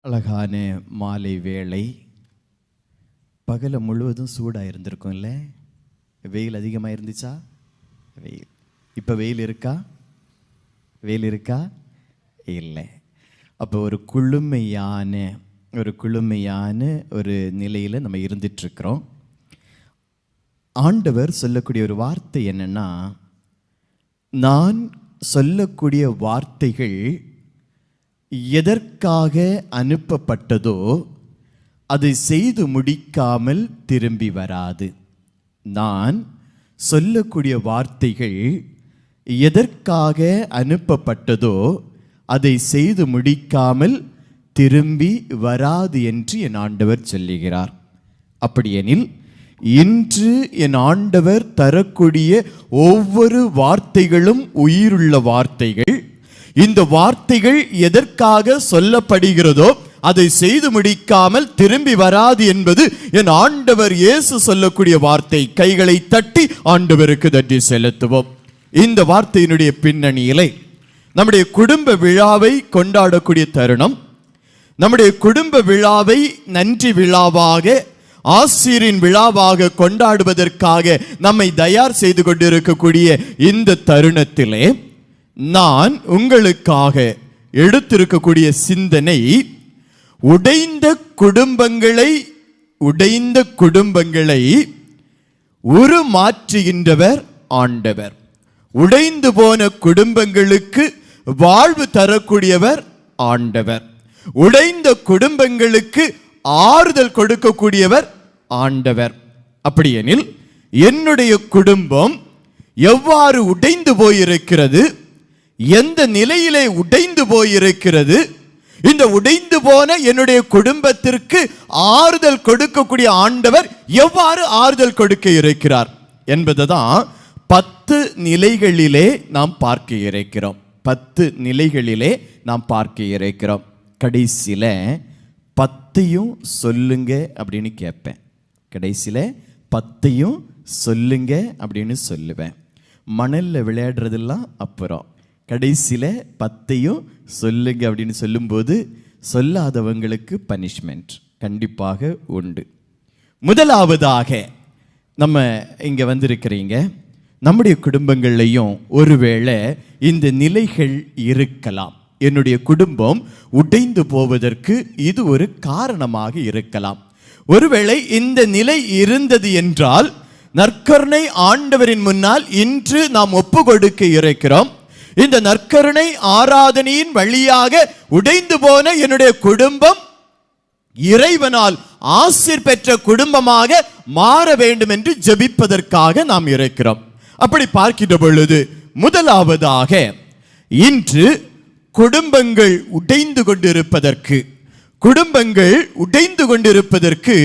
அழகான மாலை வேளை. பகல முழுவதும் சூடாக இருந்திருக்கும் இல்லை? வெயில் அதிகமாக இருந்துச்சா? வெயில். இப்போ வெயில் இருக்கா? வெயில் இருக்கா? இல்லை. அப்போ ஒரு குளுமையான ஒரு நிலையில் நம்ம இருந்துட்டுருக்குறோம். ஆண்டவர் சொல்லக்கூடிய ஒரு வார்த்தை என்னன்னா, நான் சொல்லக்கூடிய வார்த்தைகள் எதற்காக அனுப்பப்பட்டதோ அதை செய்து முடிக்காமல் திரும்பி வராது. நான் சொல்லக்கூடிய வார்த்தைகள் எதற்காக அனுப்பப்பட்டதோ அதை செய்து முடிக்காமல் திரும்பி வராது என்று என் ஆண்டவர் சொல்லுகிறார். அப்படியெனில் இன்று என் ஆண்டவர் தரக்கூடிய ஒவ்வொரு வார்த்தைகளும் உயிருள்ள வார்த்தைகள். இந்த வார்த்தைகள் எதற்காக சொல்லப்படுகிறதோ அதை செய்து முடிக்காமல் திரும்பி வராது என்பது என் ஆண்டவர் இயேசு சொல்லக்கூடிய வார்த்தை. கைகளை தட்டி ஆண்டவருக்கு நன்றி செலுத்துவோம். இந்த வார்த்தையினுடைய பின்னணியிலே நம்முடைய குடும்ப விழாவை கொண்டாடக்கூடிய தருணம், நம்முடைய குடும்ப விழாவை நன்றி விழாவாக, ஆசிரின் விழாவாக கொண்டாடுவதற்காக நம்மை தயார் செய்து கொண்டிருக்கக்கூடிய இந்த தருணத்திலே நான் உங்களுக்காக எடுத்திருக்கக்கூடிய சிந்தனை, உடைந்த குடும்பங்களை உருமாற்றுகின்றவர் ஆண்டவர். உடைந்து போன குடும்பங்களுக்கு வாழ்வு தரக்கூடியவர் ஆண்டவர். உடைந்த குடும்பங்களுக்கு ஆறுதல் கொடுக்கக்கூடியவர் ஆண்டவர். அப்படியெனில் என்னுடைய குடும்பம் எவ்வாறு உடைந்து போயிருக்கிறது, எந்த நிலையிலே உடைந்து போயிருக்கிறது, இந்த உடைந்து போன என்னுடைய குடும்பத்திற்கு ஆறுதல் கொடுக்கக்கூடிய ஆண்டவர் எவ்வாறு ஆறுதல் கொடுக்க இருக்கிறார் என்பதுதான் 10 நிலைகளிலே நாம் பார்க்க இருக்கிறோம். 10 நிலைகளிலே நாம் பார்க்க இருக்கிறோம். கடைசியில் 10ஐயும் சொல்லுங்க அப்படின்னு கேட்பேன். கடைசியில் 10ஐயும் சொல்லுங்க அப்படின்னு சொல்லுவேன். மணலில் விளையாடுறதெல்லாம் அப்புறம், கடைசியில் 10ஐயும் சொல்லுங்க அப்படின்னு சொல்லும்போது சொல்லாதவங்களுக்கு பனிஷ்மெண்ட் கண்டிப்பாக உண்டு. முதலாவதாக நம்ம இங்கே வந்திருக்கிறீங்க, நம்முடைய குடும்பங்கள்லையும் ஒருவேளை இந்த நிலைகள் இருக்கலாம். என்னுடைய குடும்பம் உடைந்து போவதற்கு இது ஒரு காரணமாக இருக்கலாம். ஒருவேளை இந்த நிலை இருந்தது என்றால் நற்கருணை ஆண்டவரின் முன்னால் இன்று நாம் ஒப்பு கொடுக்க இருக்கிறோம். இந்த நற்கருணை ஆராதனையின் வழியாக உடைந்து போன என்னுடைய குடும்பம் இறைவனால் ஆசீர் பெற்ற குடும்பமாக மாற வேண்டும் என்று ஜெபிப்பதற்காக நாம் இருக்கிறோம். அப்படி பார்க்கின்ற பொழுது முதலாவதாக இன்று குடும்பங்கள் உடைந்து கொண்டிருப்பதற்கு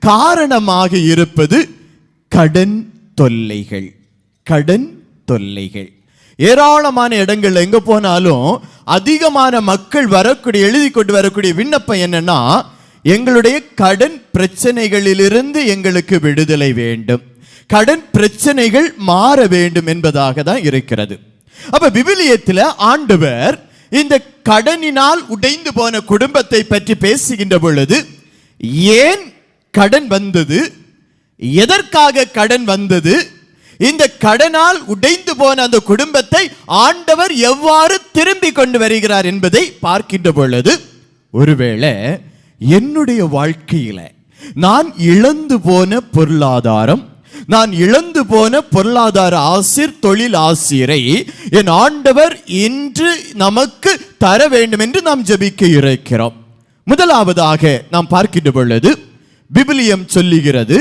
காரணமாக இருப்பது கடன் தொல்லைகள். ஏராளமான இடங்கள் எங்க போனாலும் அதிகமான மக்கள் எழுதி கொண்டு வரக்கூடிய விண்ணப்பம் என்னன்னா, எங்களுடைய கடன் பிரச்சனைகளிலிருந்து எங்களுக்கு விடுதலை வேண்டும், கடன் பிரச்சனைகள் மாற வேண்டும் என்பதாக தான் இருக்கிறது. அப்ப விவிலியத்தில் ஆண்டவர் இந்த கடனினால் உடைந்து போன குடும்பத்தை பற்றி பேசுகின்ற பொழுது ஏன் கடன் வந்தது, எதற்காக கடன் வந்தது, இந்த கடனால் உடைந்து போன அந்த குடும்பத்தை ஆண்டவர் எவ்வாறு திரும்பி கொண்டு வருகிறார் என்பதை பார்க்கின்ற பொழுது, ஒருவேளை என்னுடைய வாழ்க்கையில நான் இழந்து போன பொருளாதாரம், நான் இழந்து போன பொருளாதார ஆசிர், தொழில் ஆசிரை என் ஆண்டவர் இன்று நமக்கு தர வேண்டும் என்று நாம் ஜெபிக்க இருக்கிறோம். முதலாவதாக நாம் பார்க்கின்ற பொழுது விவிலியம் சொல்லுகிறது,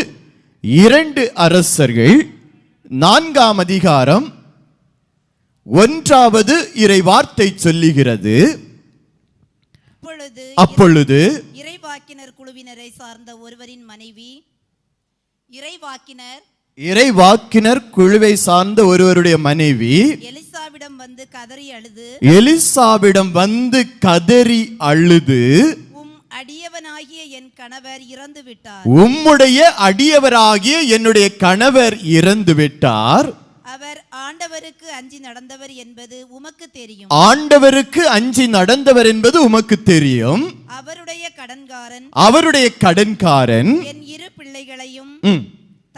2 அரசர்கள் 4ஆம் அதிகாரம் 1வது இறை வார்த்தை சொல்லுகிறது, அப்பொழுது இறைவாக்கினர் குழுவினரை சார்ந்த ஒருவரின் மனைவி, இறைவாக்கினர் குழுவை சார்ந்த ஒருவருடைய மனைவி எலிசாவிடம் வந்து கதறி அழுது, அடியவனாகிய என் கணவர் இறந்து விட்டார், உம்முடைய அடியவராகிய என்னுடைய கணவர் இறந்து விட்டார், அவர் ஆண்டவருக்கு அஞ்சி நடந்தவர் என்பது உமக்கு தெரியும். ஆண்டவருக்கு அஞ்சி நடந்தவர் என்பது உமக்கு தெரியும். அவருடைய கடன்காரன் என் இரு பிள்ளைகளையும்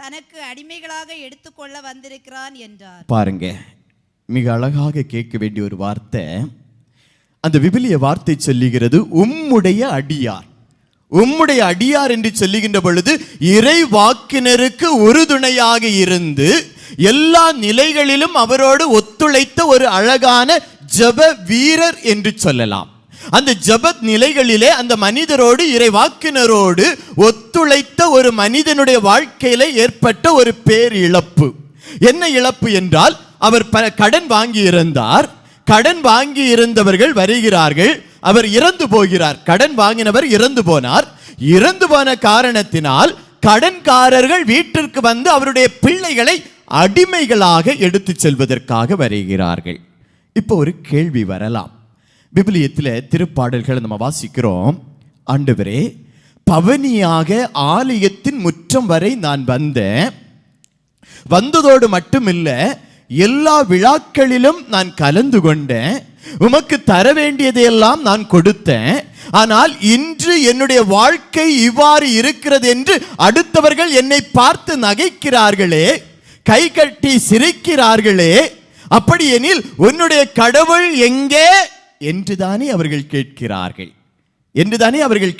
தனக்கு அடிமைகளாக எடுத்துக்கொள்ள வந்திருக்கிறான் என்றார். பாருங்க, மிக அழகாக கேட்க வேண்டிய ஒரு வார்த்தை. அந்த விபிலிய வார்த்தை சொல்லுகிறது, உம்முடைய அடியார். உம்முடைய அடியார் என்று சொல்லுகின்ற பொழுது இறை வாக்கினருக்கு உறுதுணையாக இருந்து எல்லா நிலைகளிலும் அவரோடு ஒத்துழைத்த ஒரு அழகான ஜெப வீரர் என்று சொல்லலாம். அந்த ஜெப நிலைகளிலே அந்த மனிதரோடு இறை வாக்கினரோடு ஒத்துழைத்த ஒரு மனிதனுடைய வாழ்க்கையில ஏற்பட்ட ஒரு பேர் இழப்பு. என்ன இழப்பு என்றால், அவர் கடன் வாங்கி இருந்தார். கடன் வாங்கி இருந்தவர்கள் வருகிறார்கள், அவர் இறந்து போகிறார். கடன் வாங்கினவர் இறந்து போனார். இறந்து போன காரணத்தினால் கடன்காரர்கள் வீட்டிற்கு வந்து அவருடைய பிள்ளைகளை அடிமைகளாக எடுத்து செல்வதற்காக வருகிறார்கள். இப்போ ஒரு கேள்வி வரலாம். விபிலியத்தில் திருப்பாடல்களை நம்ம வாசிக்கிறோம். ஆண்டவரே, பவனியாக ஆலயத்தின் முற்றம் வரை நான் வந்ததோடு மட்டுமில்ல, எல்லா விழாக்களிலும் நான் கலந்து கொண்டேன். உமக்கு தர வேண்டியதையெல்லாம் நான் கொடுத்தேன். ஆனால் இன்று என்னுடைய வாழ்க்கை இவ்வாறு இருக்கிறது என்று அடுத்தவர்கள் என்னை பார்த்து நகைக்கிறார்களே, கை கட்டி சிரிக்கிறார்களே. அப்படியெனில் உன்னுடைய கடவுள் எங்கே என்றுதானே அவர்கள்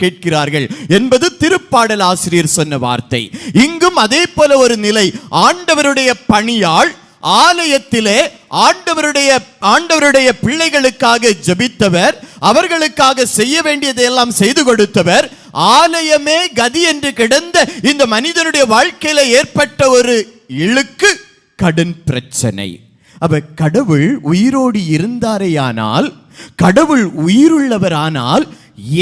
கேட்கிறார்கள் என்பது திருப்பாடல் ஆசிரியர் சொன்ன வார்த்தை. இங்கும் அதே போல ஒரு நிலை. ஆண்டவருடைய பணியாள் ஆலயத்திலே ஆண்டவருடைய பிள்ளைகளுக்காக ஜெபித்தவர், அவர்களுக்காக செய்ய வேண்டியதையெல்லாம் செய்து கொடுத்தவர். ஆலயமே கதி என்று கிடந்த இந்த மனிதனுடைய வாழ்க்கையில ஏற்பட்ட ஒரு இழுக்கு, கடன் பிரச்சனை. அப்ப கடவுள் உயிரோடு இருந்தாரேயானால், கடவுள் உயிருள்ளவரானால்,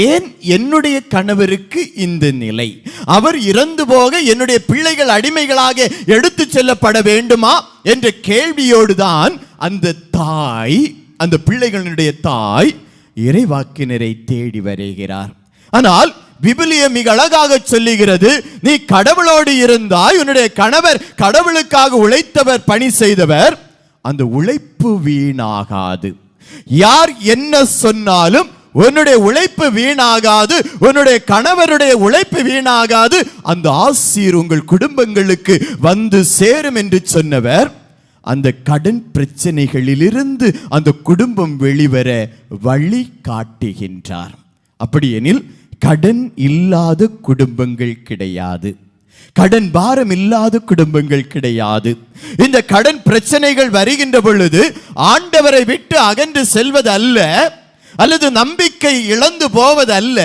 ஏன் என்னுடைய கணவருக்கு இந்த நிலை? அவர் இறந்து போக என்னுடைய பிள்ளைகள் அடிமைகளாக எடுத்து செல்லப்பட வேண்டுமா என்ற கேள்வியோடு தான் அந்த தாய், அந்த பிள்ளைகளுடைய தாய் இறைவாக்கினரை தேடி வருகிறார். ஆனால் விபிலியம் மிக அழகாக சொல்லுகிறது, நீ கடவுளோடு இருந்தாய், உன்னுடைய கணவர் கடவுளுக்காக உழைத்தவர், பணி செய்தவர். அந்த உழைப்பு வீணாகாது. யார் என்ன சொன்னாலும் உன்னுடைய உழைப்பு வீணாகாது, உன்னுடைய கணவருடைய உழைப்பு வீணாகாது. அந்த ஆசீர் உங்கள் குடும்பங்களுக்கு வந்து சேரும் என்று சொன்னவர் அந்த கடன் பிரச்சனைகளிலிருந்து அந்த குடும்பம் வெளிவர வழி காட்டுகின்றார். அப்படியெனில் கடன் இல்லாத குடும்பங்கள் கிடையாது, கடன் பாரம் இல்லாத குடும்பங்கள் கிடையாது. இந்த கடன் பிரச்சனைகள் வருகின்ற பொழுது ஆண்டவரை விட்டு அகன்று செல்வது அல்ல, அல்லது நம்பிக்கை இழந்து போவது அல்ல,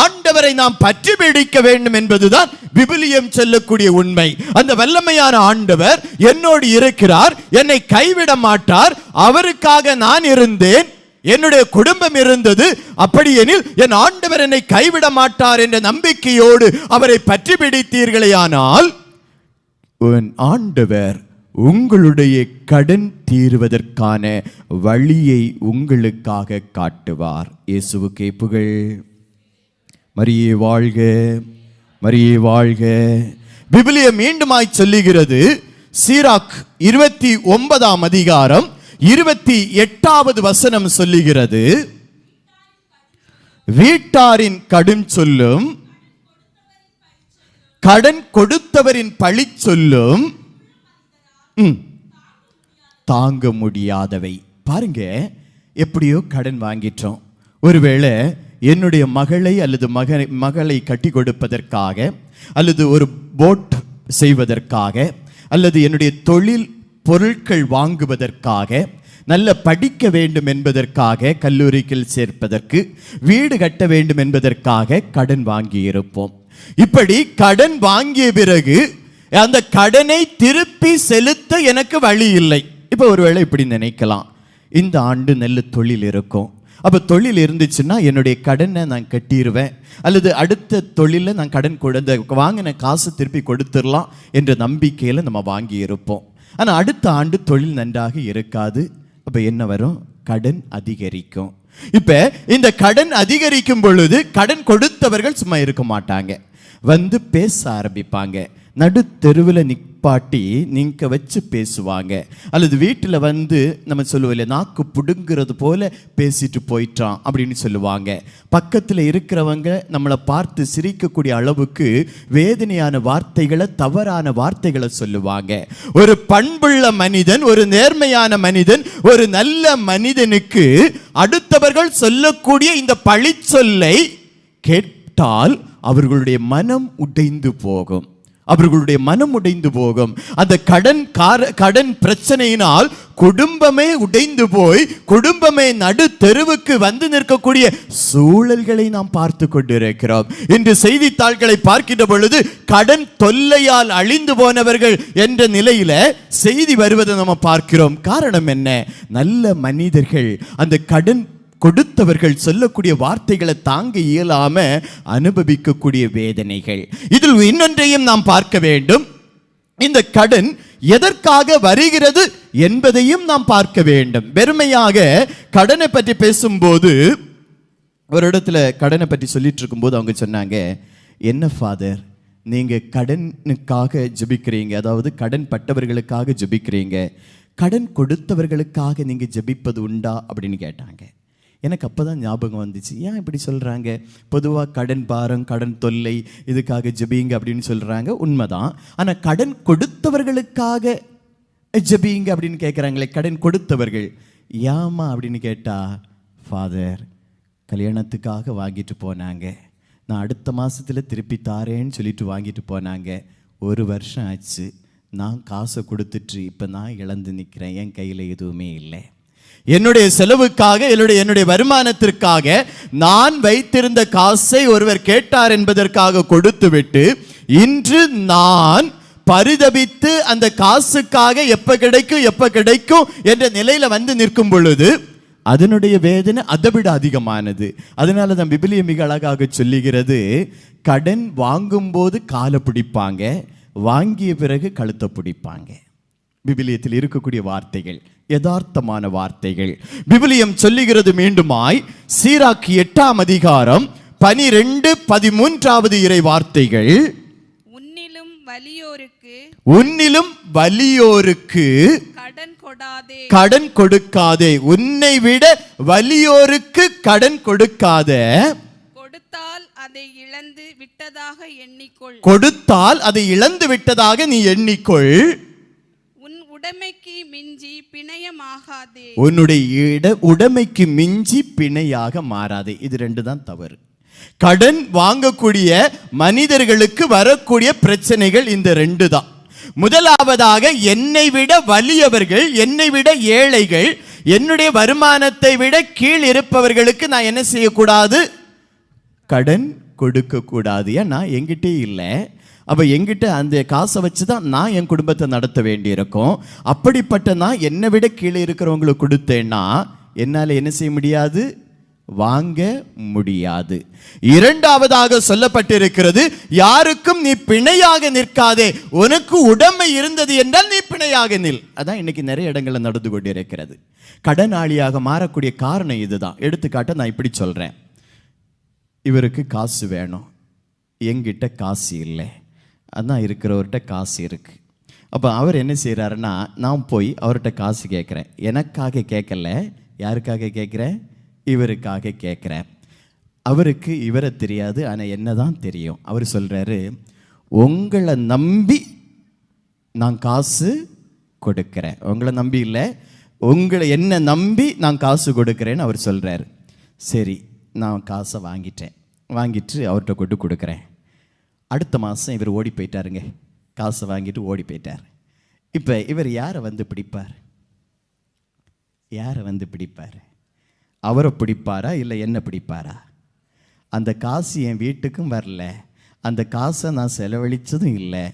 ஆண்டவரை நாம் பற்றி பிடிக்க வேண்டும் என்பதுதான் விபிலியம் சொல்லக்கூடிய உண்மை. அந்த வல்லமையான ஆண்டவர் என்னோடு இருக்கிறார், என்னை கைவிட மாட்டார், அவருக்காக நான் இருந்தேன், என்னுடைய குடும்பம் இருந்தது. அப்படியெனில் என் ஆண்டவர் என்னை கைவிட மாட்டார் என்ற நம்பிக்கையோடு அவரை பற்றி பிடித்தீர்களேயானால், உன் ஆண்டவர் உங்களுடைய கடன் தீர்வதற்கான வழியை உங்களுக்காக காட்டுவார். இயேசுவுக்கே புகழ். மரியே வாழ்க, மரியே வாழ்க. விபிலியம் மீண்டுமாய் சொல்லுகிறது, சீராக் 29ஆம் அதிகாரம் 28வது வசனம் சொல்லுகிறது, வீட்டாரின் கடும் சொல்லும் கடன் கொடுத்தவரின் பழி சொல்லும் தாங்க முடியாதவை. பாருங்க, எப்படியோ கடன் வாங்கிட்டோம். ஒருவேளை என்னுடைய மகளை அல்லது மகளை கட்டி கொடுப்பதற்காக, அல்லது ஒரு போட் செய்வதற்காக, அல்லது என்னுடைய தொழில் பொருட்கள் வாங்குவதற்காக, நல்ல படிக்க வேண்டும் என்பதற்காக, கல்லூரிக்கு சேர்ப்பதற்கு, வீடு கட்ட வேண்டும் என்பதற்காக கடன் வாங்கி இருப்போம். இப்படி கடன் வாங்கிய பிறகு அந்த கடனை திருப்பி செலுத்த எனக்கு வழி இல்லை. இப்போ ஒருவேளை இப்படி நினைக்கலாம், இந்த ஆண்டு நல்ல தொழில் இருக்கும், அப்போ தொழில் இருந்துச்சுன்னா என்னுடைய கடனை நான் கட்டிடுவேன், அல்லது அடுத்த தொழிலில் நான் கடன் கொடுத்த வாங்கின காசு திருப்பி கொடுத்துடலாம் என்ற நம்பிக்கையில் நம்ம வாங்கி இருப்போம். ஆனால் அடுத்த ஆண்டு தொழில் நன்றாக இருக்காது. அப்போ என்ன வரும்? கடன் அதிகரிக்கும். இப்போ இந்த கடன் அதிகரிக்கும் பொழுது கடன் கொடுத்தவர்கள் சும்மா இருக்க மாட்டாங்க, வந்து பேச ஆரம்பிப்பாங்க. நடு தெருவில் நிப்பாட்டி நீங்க வச்சு பேசுவாங்க. அல்லது வீட்டில் வந்து நம்ம சொல்லுவோம் இல்லையா, நாக்கு புடுங்கிறது போல பேசிட்டு போயிட்டான் அப்படின்னு சொல்லுவாங்க. பக்கத்தில் இருக்கிறவங்க நம்மளை பார்த்து சிரிக்கக்கூடிய அளவுக்கு வேதனையான வார்த்தைகளை, தவறான வார்த்தைகளை சொல்லுவாங்க. ஒரு பண்புள்ள மனிதன், ஒரு நேர்மையான மனிதன், ஒரு நல்ல மனிதனுக்கு அடுத்தவர்கள் சொல்லக்கூடிய இந்த பழிச்சொல்லை கேட்டால் அவர்களுடைய மனம் உடைந்து போகும். அவர்களுடைய மனம் உடைந்து போகும். அந்த கடன் பிரச்சனையினால் குடும்பமே உடைந்து போய் குடும்பமே நடு தெருவுக்கு வந்து நிற்கக்கூடிய சூழல்களை நாம் பார்த்து கொண்டிருக்கிறோம். இன்று செய்தித்தாள்களை பார்க்கின்ற பொழுது கடன் தொல்லையால் அழிந்து போனவர்கள் என்ற நிலையில செய்தி வருவதை நம்ம பார்க்கிறோம். காரணம் என்ன? நல்ல மனிதர்கள் அந்த கடன் கொடுத்தவர்கள் சொல்லக்கூடிய வார்த்தைகளை தாங்க இயலாம அனுபவிக்கக்கூடிய வேதனைகள். இதில் இன்னொன்றையும் நாம் பார்க்க வேண்டும். இந்த கடன் எதற்காக வருகிறது என்பதையும் நாம் பார்க்க வேண்டும். வெறுமையாக கடனை பற்றி பேசும்போது, ஒரு இடத்துல கடனை பற்றி சொல்லிட்டு இருக்கும்போது அவங்க சொன்னாங்க, என்ன ஃபாதர் நீங்க கடனுக்காக ஜெபிக்கிறீங்க, அதாவது கடன் பட்டவர்களுக்காக ஜெபிக்கிறீங்க, கடன் கொடுத்தவர்களுக்காக நீங்க ஜெபிப்பது உண்டா அப்படின்னு கேட்டாங்க. எனக்கு அப்போதான் ஞாபகம் வந்துச்சு, ஏன் இப்படி சொல்கிறாங்க? பொதுவாக கடன் பாரம், கடன் தொல்லை, இதுக்காக ஜெபிங்க அப்படின்னு சொல்கிறாங்க, உண்மைதான். ஆனால் கடன் கொடுத்தவர்களுக்காக ஜெபிங்க அப்படின்னு கேட்குறாங்களே, கடன் கொடுத்தவர்கள் ஏமா அப்படின்னு கேட்டா, ஃபாதர் கல்யாணத்துக்காக வாங்கிட்டு போனாங்க, நான் அடுத்த மாதத்தில் திருப்பி தாரேன்னு சொல்லிட்டு வாங்கிட்டு போனாங்க, 1 வருஷம் ஆச்சு, நான் காசை கொடுத்துட்டு இப்போ நான் இழந்து நிற்கிறேன், என் கையில் எதுவுமே இல்லை. என்னுடைய செலவுக்காக, என்னுடைய வருமானத்திற்காக நான் வைத்திருந்த காசை ஒருவர் கேட்டார் என்பதற்காக கொடுத்து விட்டு, இன்று நான் பரிதபித்து அந்த காசுக்காக எப்ப கிடைக்கும் என்ற நிலையில வந்து நிற்கும் பொழுது அதனுடைய வேதனை அதை விட அதிகமானது. அதனால தான் விபிலியம் மிக அழகாக சொல்லுகிறது, கடன் வாங்கும் போது காலை பிடிப்பாங்க, வாங்கிய பிறகு கழுத்தை பிடிப்பாங்க. விபிலியத்தில் இருக்கக்கூடிய வார்த்தைகள் யதார்த்தமான வார்த்தைகள். விபிலியம் சொல்லுகிறது மீண்டுமாய், சீராக்கி 8ஆம் அதிகாரம் 12-13 இறை வார்த்தைகள், உன்னிலும் வலியோருக்கு கடன் கொடுக்காதே, உன்னை விட வலியோருக்கு கடன் கொடுக்காத, கொடுத்தால் அதை இழந்து விட்டதாக நீ எண்ணிக்கொள், உன்னுடைய உடைமைக்கு மிஞ்சி பிணையாக மாறாதே. இது 2 தான் தவறு. கடன் வாங்கக்கூடிய மனிதர்களுக்கு வரக்கூடிய பிரச்சனைகள் இந்த 2 தான். முதலாவதாக, என்னை விட வலியவர்கள், என்னை விட ஏழைகள், என்னுடைய வருமானத்தை விட கீழ் இருப்பவர்களுக்கு நான் என்ன செய்யக்கூடாது? கடன் கொடுக்க கூடாது. ஏன்னா என்கிட்டே இல்லை, அப்போ என்கிட்ட அந்த காசை வச்சு தான் நான் என் குடும்பத்தை நடத்த வேண்டியிருக்கும். அப்படிப்பட்ட நான் என்னை விட கீழே இருக்கிறவங்களுக்கு கொடுத்தேன்னா என்னால் என்ன செய்ய முடியாது? வாங்க முடியாது. 2ஆவதாக சொல்லப்பட்டிருக்கிறது, யாருக்கும் நீ பிணையாக நிற்காதே, உனக்கு உடைமை இருந்தது என்றால் நீ பிணையாக நில். அதான் இன்னைக்கு நிறைய இடங்களில் நடந்து கொண்டிருக்கிறது. கடனாளியாக மாறக்கூடிய காரணம் இதுதான். எடுத்துக்காட்ட நான் இப்படி சொல்றேன், இவருக்கு காசு வேணும், என்கிட்ட காசு இல்லை, அதான் இருக்கிறவர்கிட்ட காசு இருக்கு. அப்போ அவர் என்ன செய்கிறாருன்னா, நான் போய் அவர்கிட்ட காசு கேட்குறேன். எனக்காக கேட்கல, யாருக்காக கேட்குறேன்? இவருக்காக கேட்குறேன். அவருக்கு இவரை தெரியாது, ஆனால் என்ன தான் தெரியும். அவர் சொல்கிறாரு, உங்களை நம்பி நான் காசு கொடுக்குறேன், உங்களை நம்பி இல்லை, என்ன நம்பி நான் காசு கொடுக்குறேன்னு அவர் சொல்கிறார். சரி, நான் காசை வாங்கிட்டு அவர்கிட்ட கொண்டு கொடுக்குறேன். அடுத்த மாதம் இவர் ஓடி போயிட்டாருங்க, காசை வாங்கிட்டு ஓடி போயிட்டார். இப்போ இவர் யாரை வந்து பிடிப்பார்? அவரை பிடிப்பாரா இல்லை என்ன பிடிப்பாரா? அந்த காசு என் வீட்டுக்கும் வரல, அந்த காசை நான் செலவழித்ததும் இல்லை,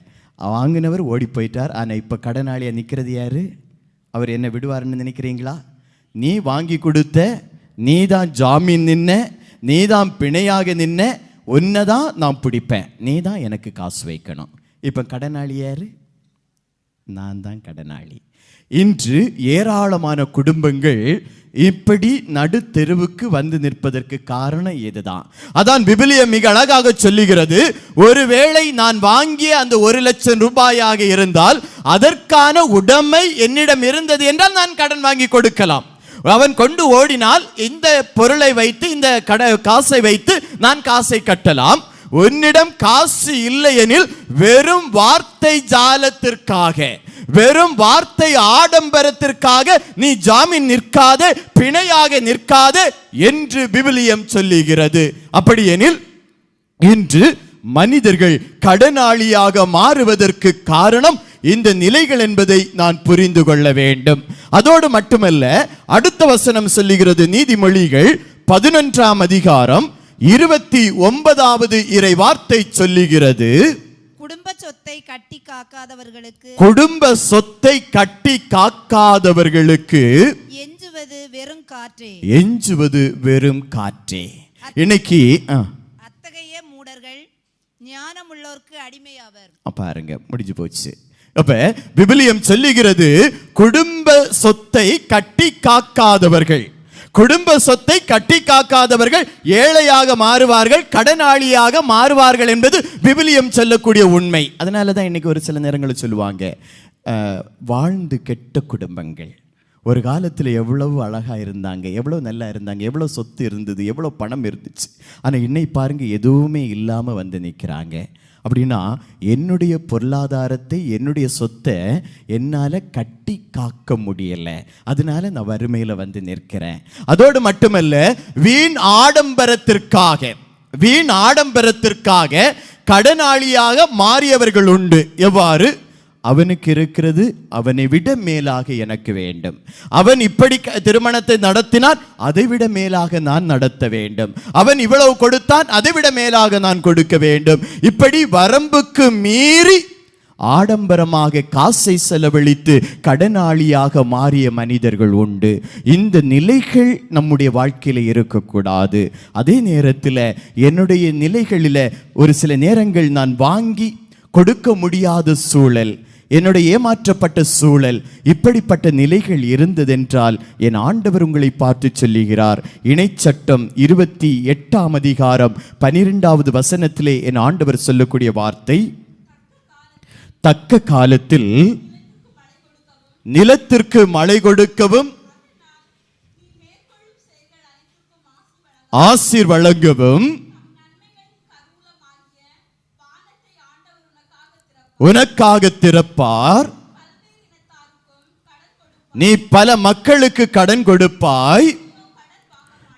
வாங்கினவர் ஓடி போயிட்டார். ஆனால் இப்போ கடனாளியாக நிற்கிறது யாரு? அவர் என்ன விடுவாருன்னு நினைக்கிறீங்களா? நீ வாங்கி கொடுத்த, நீ தான் ஜாமீன் நின்ன, நீ தான் பிணையாக நின்ன, உன்னை தான் நான் பிடிப்பேன், நீ தான் எனக்கு காசு வைக்கணும். இப்போ கடனாளி யாரு? நான் தான் கடனாளி. இன்று ஏராளமான குடும்பங்கள் இப்படி நடுத்தெருவுக்கு வந்து நிற்பதற்கு காரணம் இதுதான். அதான் விபிலியம் மிக அழகாக சொல்லுகிறது, ஒருவேளை நான் வாங்கிய அந்த 1,00,000 ரூபாயாக இருந்தால் அதற்கான உடைமை என்னிடம் இருந்தது என்றால் நான் கடன் வாங்கி கொடுக்கலாம். அவன் கொண்டு ஓடினால் இந்த பொருளை வைத்து இந்த காசை வைத்து நான் காசை கட்டலாம். உன்னிடம் காசு இல்லை எனில் வெறும் வார்த்தை ஜாலத்திற்காக, வெறும் வார்த்தை ஆடம்பரத்திற்காக நீ ஜாமீன் நிற்காதே, பிணையாக நிற்காதே என்று விவிலியம் சொல்லுகிறது. அப்படி எனில் இன்று மனிதர்கள் கடனாளியாக மாறுவதற்கு காரணம் இந்த நிலைகள் என்பதை நான் புரிந்து கொள்ள வேண்டும். அதோடு மட்டுமல்ல, அடுத்த வசனம் சொல்லுகிறது, நீதிமொழிகள் 11ஆம் அதிகாரம் 29வது இறை வார்த்தை சொல்லுகிறது, குடும்ப சொத்தை கட்டி காக்காதவர்களுக்கு, குடும்ப சொத்தை கட்டி காக்காதவர்களுக்கு எஞ்சுவது வெறும் காற்றே, எஞ்சுவது வெறும் காற்றே. இன்னைக்கு அத்தகைய மூடர்கள் ஞானமுள்ளோர்க்கு அடிமையாவர். பாருங்க, முடிஞ்சு போச்சு. அப்ப விபிலியம் சொல்லுகிறது, குடும்ப சொத்தை கட்டி காக்காதவர்கள், குடும்ப சொத்தை கட்டி காக்காதவர்கள் ஏழையாக மாறுவார்கள், கடனாளியாக மாறுவார்கள் என்பது விபிலியம் சொல்லக்கூடிய உண்மை. அதனாலதான் இன்னைக்கு ஒரு சில நேரங்களில் சொல்லுவாங்க, வாழ்ந்து கெட்ட குடும்பங்கள் ஒரு காலத்தில் எவ்வளவு அழகா இருந்தாங்க, எவ்வளவு நல்லா இருந்தாங்க, எவ்வளவு சொத்து இருந்தது, எவ்வளவு பணம் இருந்துச்சு, ஆனா இன்னை பாருங்க எதுவுமே இல்லாம வந்து நிற்கிறாங்க. அப்படின்னா என்னுடைய பொருளாதாரத்தை, என்னுடைய சொத்தை என்னால் கட்டி காக்க முடியல, அதனால நான் வறுமையில் வந்து நிற்கிறேன். அதோடு மட்டுமல்ல, வீண் ஆடம்பரத்திற்காக கடனாளியாக மாறியவர்கள் உண்டு. எவ்வாறு? அவனுக்கு இருக்கிறது அவனை விட மேலாக எனக்கு வேண்டும், அவன் இப்படி திருமணத்தை நடத்தினான் அதை விட மேலாக நான் நடத்த வேண்டும், அவன் இவ்வளவு கொடுத்தான் அதை விட மேலாக நான் கொடுக்க வேண்டும். இப்படி வரம்புக்கு மீறி ஆடம்பரமாக காசை செலவழித்து கடனாளியாக மாறிய மனிதர்கள் உண்டு. இந்த நிலைகள் நம்முடைய வாழ்க்கையில் இருக்கக்கூடாது. அதே நேரத்தில் என்னுடைய நிலைகளில் ஒரு சில நேரங்கள் நான் வாங்கி கொடுக்க முடியாத சூழல், என்னுடைய ஏமாற்றப்பட்ட சூழல், இப்படிப்பட்ட நிலைகள் இருந்ததென்றால் என் ஆண்டவர் உங்களை பார்த்து சொல்லுகிறார். இணைச்சட்டம் 28ஆம் அதிகாரம் 12வது வசனத்திலே என் ஆண்டவர் சொல்லக்கூடிய வார்த்தை, தக்க காலத்தில் நிலத்திற்கு மழை கொடுக்கவும் ஆசீர் வழங்கவும் உனக்காக திறப்பார். நீ பல மக்களுக்கு கடன் கொடுப்பாய்,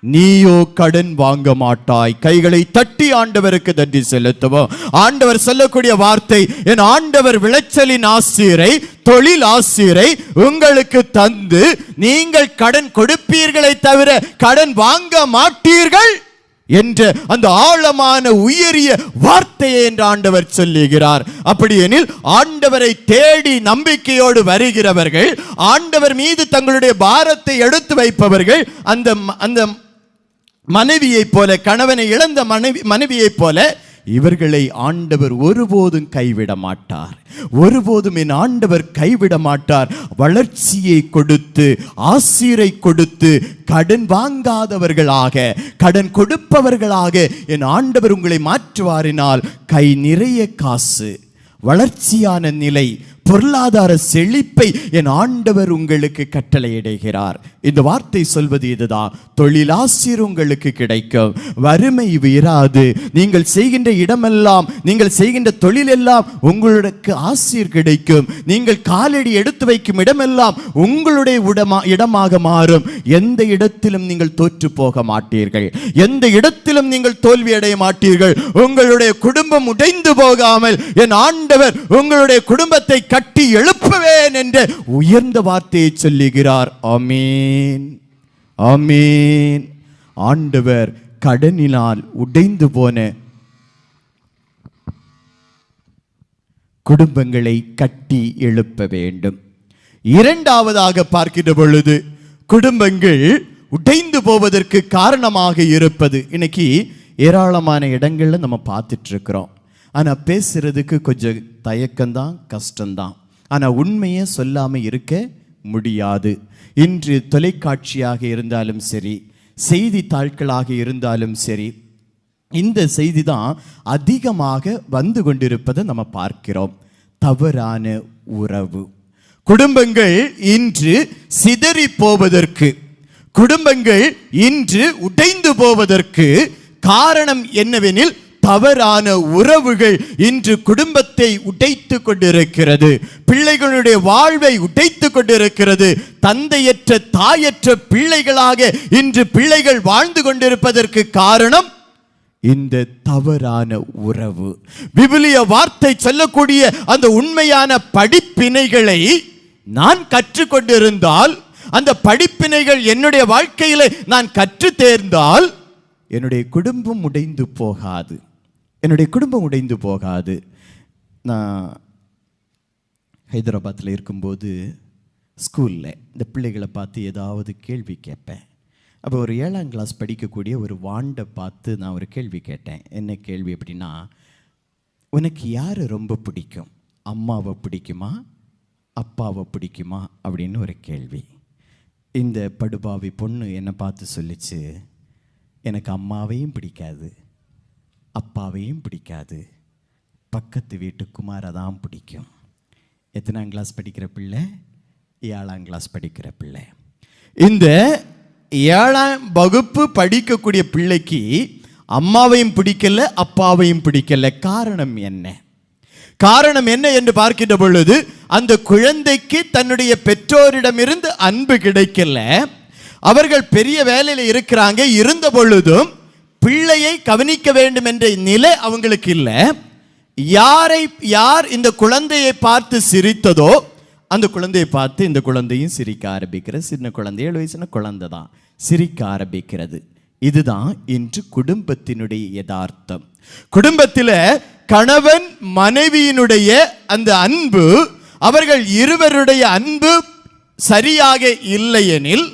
நீயோ கடன் வாங்க மாட்டாய். கைகளை தட்டி ஆண்டவருக்கு நன்றி செலுத்துவோம். ஆண்டவர் சொல்லக்கூடிய வார்த்தை, என் ஆண்டவர் விளைச்சலின் ஆசீரை, தொழில் ஆசீரை உங்களுக்கு தந்து நீங்கள் கடன் கொடுப்பீர்களை தவிர கடன் வாங்க மாட்டீர்கள் என்ற அந்த ஆழமான உயரிய வார்த்தையை என்று ஆண்டவர் சொல்லுகிறார். அப்படி எனில் ஆண்டவரை தேடி நம்பிக்கையோடு வருகிறவர்கள், ஆண்டவர் மீது தங்களுடைய பாரத்தை எடுத்து வைப்பவர்கள், அந்த மனைவியைப் போல, கணவனை இழந்த மனைவியைப் போல இவர்களை ஆண்டவர் ஒருபோதும் கைவிட மாட்டார். ஒருபோதும் என் ஆண்டவர் கைவிட மாட்டார். வளர்ச்சியை கொடுத்து, ஆசீரை கொடுத்து, கடன் வாங்காதவர்களாக, கடன் கொடுப்பவர்களாக என் ஆண்டவர் உங்களை மாற்றுவாரினால் கை நிறைய காசு, வளர்ச்சியான நிலை, பொருளாதார செழிப்பை என் ஆண்டவர் உங்களுக்கு கட்டளையிடுகிறார். இந்த வார்த்தை சொல்வது இதுதான், தொழிலாசிரியர் உங்களுக்கு கிடைக்கும், வறுமை இராது. நீங்கள் செய்கின்ற இடமெல்லாம், நீங்கள் செய்கின்ற தொழிலெல்லாம் உங்களுக்கு ஆசீர் கிடைக்கும். நீங்கள் காலடி எடுத்து வைக்கும் இடமெல்லாம் உங்களுடைய இடமாக மாறும். எந்த இடத்திலும் நீங்கள் தோற்று போக மாட்டீர்கள், எந்த இடத்திலும் நீங்கள் தோல்வி அடைய மாட்டீர்கள். உங்களுடைய குடும்பம் உடைந்து போகாமல் என் ஆண்டவர் உங்களுடைய குடும்பத்தை கட்டி எழுப்புவேன் என்ற உயர்ந்த வார்த்தையை சொல்லுகிறார். ஆமீன், ஆமீன். ஆண்டவர் கடனினால் உடைந்து போன குடும்பங்களை கட்டி எழுப்ப வேண்டும். இரண்டாவதாக பார்க்கின்ற பொழுது, குடும்பங்கள் உடைந்து போவதற்கு காரணமாக இருப்பது, இன்னைக்கு ஏராளமான இடங்கள்ல நம்ம பார்த்துட்டு இருக்கிறோம். ஆனால் பேசுறதுக்கு கொஞ்சம் தயக்கம்தான், கஷ்டம்தான். ஆனா உண்மையை சொல்லாம இருக்க முடியாது. இன்று தொலைக்காட்சியாக இருந்தாலும் சரி, செய்தித்தாள்களாக இருந்தாலும் சரி, இந்த செய்தி தான் அதிகமாக வந்து கொண்டிருப்பதை நம்ம பார்க்கிறோம். தவறான உறவு. குடும்பங்கள் இன்று சிதறி போவதற்கு, குடும்பங்கள் இன்று உடைந்து போவதற்கு காரணம் என்னவெனில் தவறான உறவுகள் இன்று குடும்பத்தை உடைத்து கொண்டிருக்கிறது. பிள்ளைகளுடைய வாழ்வை உடைத்து கொண்டிருக்கிறது. தந்தையற்ற தாயற்ற பிள்ளைகளாக இன்று பிள்ளைகள் வாழ்ந்து கொண்டிருப்பதற்கு காரணம் இந்த தவறான உறவு. விவிலிய வார்த்தை சொல்லக்கூடிய அந்த உண்மையான படிப்பினைகளை நான் கற்றுக்கொண்டிருந்தால், அந்த படிப்பினைகள் என்னுடைய வாழ்க்கையில நான் கற்று தேர்ந்தால், என்னுடைய குடும்பம் உடைந்து போகாது. என்னுடைய குடும்பம் உடைந்து போகாது. நான் ஹைதராபாத்தில் இருக்கும்போது ஸ்கூலில் இந்த பிள்ளைகளை பார்த்து ஏதாவது கேள்வி கேட்பேன். அப்போ ஒரு 7ஆம் கிளாஸ் படிக்கக்கூடிய ஒரு வாண்டை பார்த்து நான் ஒரு கேள்வி கேட்டேன். என்ன கேள்வி அப்படின்னா, உனக்கு யார் ரொம்ப பிடிக்கும்? அம்மாவை பிடிக்குமா, அப்பாவை பிடிக்குமா அப்படின்னு ஒரு கேள்வி. இந்த படுபாவி பொண்ணு என்னை பார்த்து சொல்லிச்சு, எனக்கு அம்மாவையும் பிடிக்காது, அப்பாவையும் பிடிக்காது, பக்கத்து வீட்டு குமாரை தான் பிடிக்கும். எத்தனாம் கிளாஸ் படிக்கிற பிள்ளை? 7ஆம் கிளாஸ் படிக்கிற பிள்ளை. இந்த 7ஆம் வகுப்பு படிக்கக்கூடிய பிள்ளைக்கு அம்மாவையும் பிடிக்கல, அப்பாவையும் பிடிக்கல. காரணம் என்ன? காரணம் என்ன என்று பார்க்கின்ற பொழுது, அந்த குழந்தைக்கு தன்னுடைய பெற்றோரிடமிருந்து அன்பு கிடைக்கல. அவர்கள் பெரிய வேலையில் இருக்கிறாங்க, இருந்த பொழுதும் பிள்ளையை கவனிக்க வேண்டும் என்ற நிலை அவங்களுக்கு இல்லை. யார் இந்த குழந்தையை பார்த்து சிரித்ததோ அந்த குழந்தையை பார்த்து இந்த குழந்தையும் சிரிக்க ஆரம்பிக்கிற. சின்ன குழந்தை, 7 வயசுன குழந்தை தான், சிரிக்க ஆரம்பிக்கிறது. இதுதான் இன்று குடும்பத்தினுடைய யதார்த்தம். குடும்பத்தில் கணவன் மனைவியினுடைய அந்த அன்பு, அவர்கள் இருவருடைய அன்பு சரியாக இல்லையெனில்,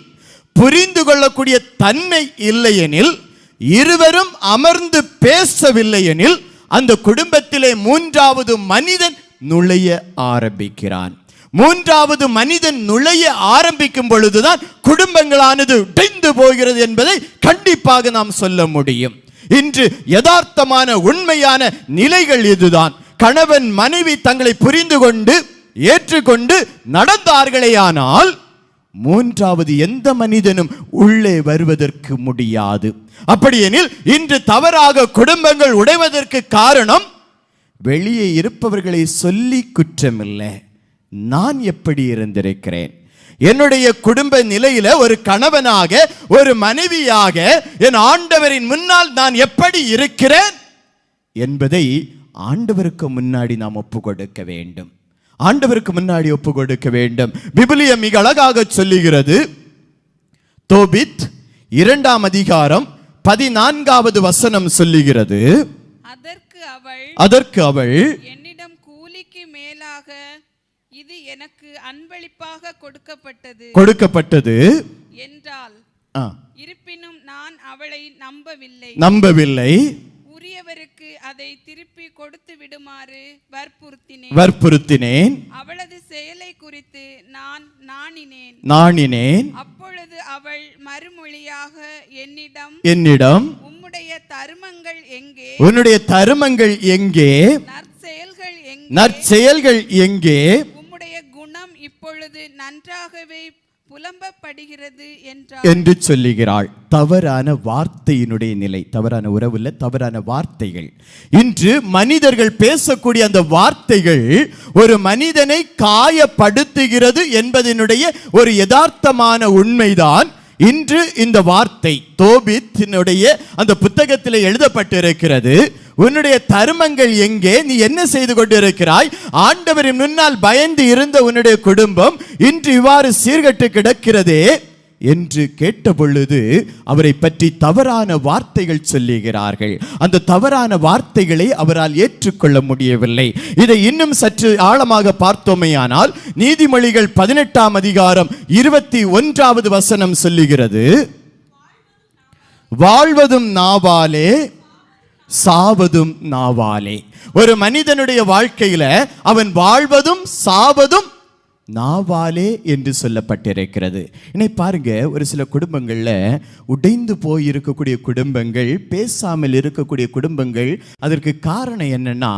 புரிந்து கொள்ளக்கூடிய தன்மை இல்லையெனில், இருவரும் அமர்ந்து பேசவில்லையெனில், அந்த குடும்பத்திலே 3வது மனிதன் நுழைய ஆரம்பிக்கிறான். 3வது மனிதன் நுழைய ஆரம்பிக்கும் பொழுதுதான் குடும்பங்களானது உடைந்து போகிறது என்பதை கண்டிப்பாக நாம் சொல்ல முடியும். இன்று யதார்த்தமான உண்மையான நிலைகள் இதுதான். கணவன் மனைவி தங்களை புரிந்து கொண்டு ஏற்றுக்கொண்டு நடந்தார்களேயானால் 3வது எந்த மனிதனும் உள்ளே வருவதற்கு முடியாது. அப்படியெனில் இன்று தவறாக குடும்பங்கள் உடைவதற்கு காரணம், வெளியே இருப்பவர்களை சொல்லி குற்றமில்லை, நான் எப்படி இருந்திருக்கிறேன், என்னுடைய குடும்ப நிலையில ஒரு கணவனாக ஒரு மனைவியாக என் ஆண்டவரின் முன்னால் நான் எப்படி இருக்கிறேன் என்பதை ஆண்டவருக்கு முன்னாடி நாம் ஒப்பு கொடுக்க வேண்டும். ஆண்டவருக்கு முன்னாடி ஒப்பு கொடுக்க வேண்டும். விவிலியம் மிக அழகாக சொல்லுகிறது. தோபித் 2ஆம் அதிகாரம் 14வது வசனம் சொல்லுகிறது, அதற்கு அவள் என்னிடம் கூலிக்கு மேலாக இது எனக்கு அன்பளிப்பாக கொடுக்கப்பட்டது என்றால், இருப்பினும் நான் அவளை நம்பவில்லை, உரியவருக்கு அதை திருப்பி கொடுத்து விடுமாறு வற்புறுத்தினேன். அவளது செயலை குறித்து நான் நாணினேன். அப்பொழுது அவள் மறுமொழியாக என்னிடம் உம்முடைய தருமங்கள் எங்கே, நற்செயல்கள் எங்கே, உம்முடைய குணம் இப்பொழுது நன்றாகவே புலம்பப்படுகிறது என்று சொல்லுகிறாள். தவறான வார்த்தையினுடைய நிலை, தவறான உறவுல தவறான வார்த்தைகள். இன்று மனிதர்கள் பேசக்கூடிய அந்த வார்த்தைகள் ஒரு மனிதனை காயப்படுத்துகிறது என்பதனுடைய ஒரு யதார்த்தமான உண்மைதான். இன்று இந்த வார்த்தை தோபித்தினுடைய அந்த புத்தகத்தில் எழுதப்பட்டிருக்கிறது. உன்னுடைய தருமங்கள் எங்கே, நீ என்ன செய்து கொண்டிருக்கிறாய், ஆண்டவரின் முன்னால் பயந்து இருந்த உன்னுடைய குடும்பம் இன்று இவ்வாறு சீர்கட்டு கிடக்கிறதே என்று கேட்ட பொழுது அவரை பற்றி தவறான வார்த்தைகள் சொல்லுகிறார்கள். அந்த தவறான வார்த்தைகளை அவரால் ஏற்றுக்கொள்ள முடியவில்லை. இதை இன்னும் சற்று ஆழமாக பார்த்தோமேயானால் நீதிமொழிகள் 18ஆம் அதிகாரம் 21வது வசனம் சொல்லுகிறது, வாழ்வதும் நாவாலே சாவதும் நாவாலே. ஒரு மனிதனுடைய வாழ்க்கையில அவன் வாழ்வதும் சாவதும் நாவாலே என்று சொல்லப்பட்டிருக்கிறது. இன்னைக்கு பாருங்க, ஒரு சில குடும்பங்கள்ல உடைந்து போய் இருக்கக்கூடிய குடும்பங்கள், பேசாமல் இருக்கக்கூடிய குடும்பங்கள், அதற்கு காரணம் என்னன்னா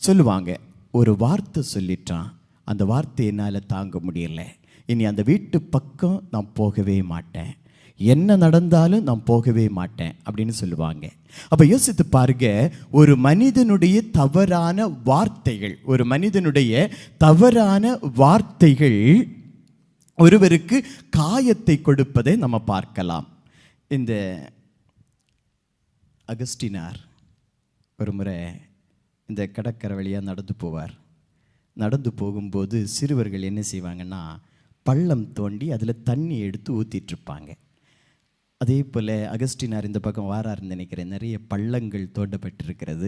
சொல்லுவாங்க, ஒரு வார்த்தை சொல்லிட்டான், அந்த வார்த்தை என்னால் தாங்க முடியல, இனி அந்த வீட்டு பக்கம் நான் போகவே மாட்டேன், என்ன நடந்தாலும் நான் போகவே மாட்டேன் அப்படின்னு சொல்லுவாங்க. அப்ப யோசித்து பாருங்க, ஒரு மனிதனுடைய தவறான வார்த்தைகள், ஒரு மனிதனுடைய தவறான வார்த்தைகள் ஒருவருக்கு காயத்தை கொடுப்பதை நம்ம பார்க்கலாம். இந்த அகஸ்டினார் ஒரு முறை இந்த கடற்கரை வழியாக நடந்து போவார். நடந்து போகும்போது சிறுவர்கள் என்ன செய்வாங்கன்னா, பள்ளம் தோண்டி அதில் தண்ணி எடுத்து ஊற்றிட்டு இருப்பாங்க. அதே போல் அகஸ்டினார் இந்த பக்கம் வாராருன்னு நினைக்கிறேன். நிறைய பள்ளங்கள் தோண்டப்பட்டிருக்கிறது.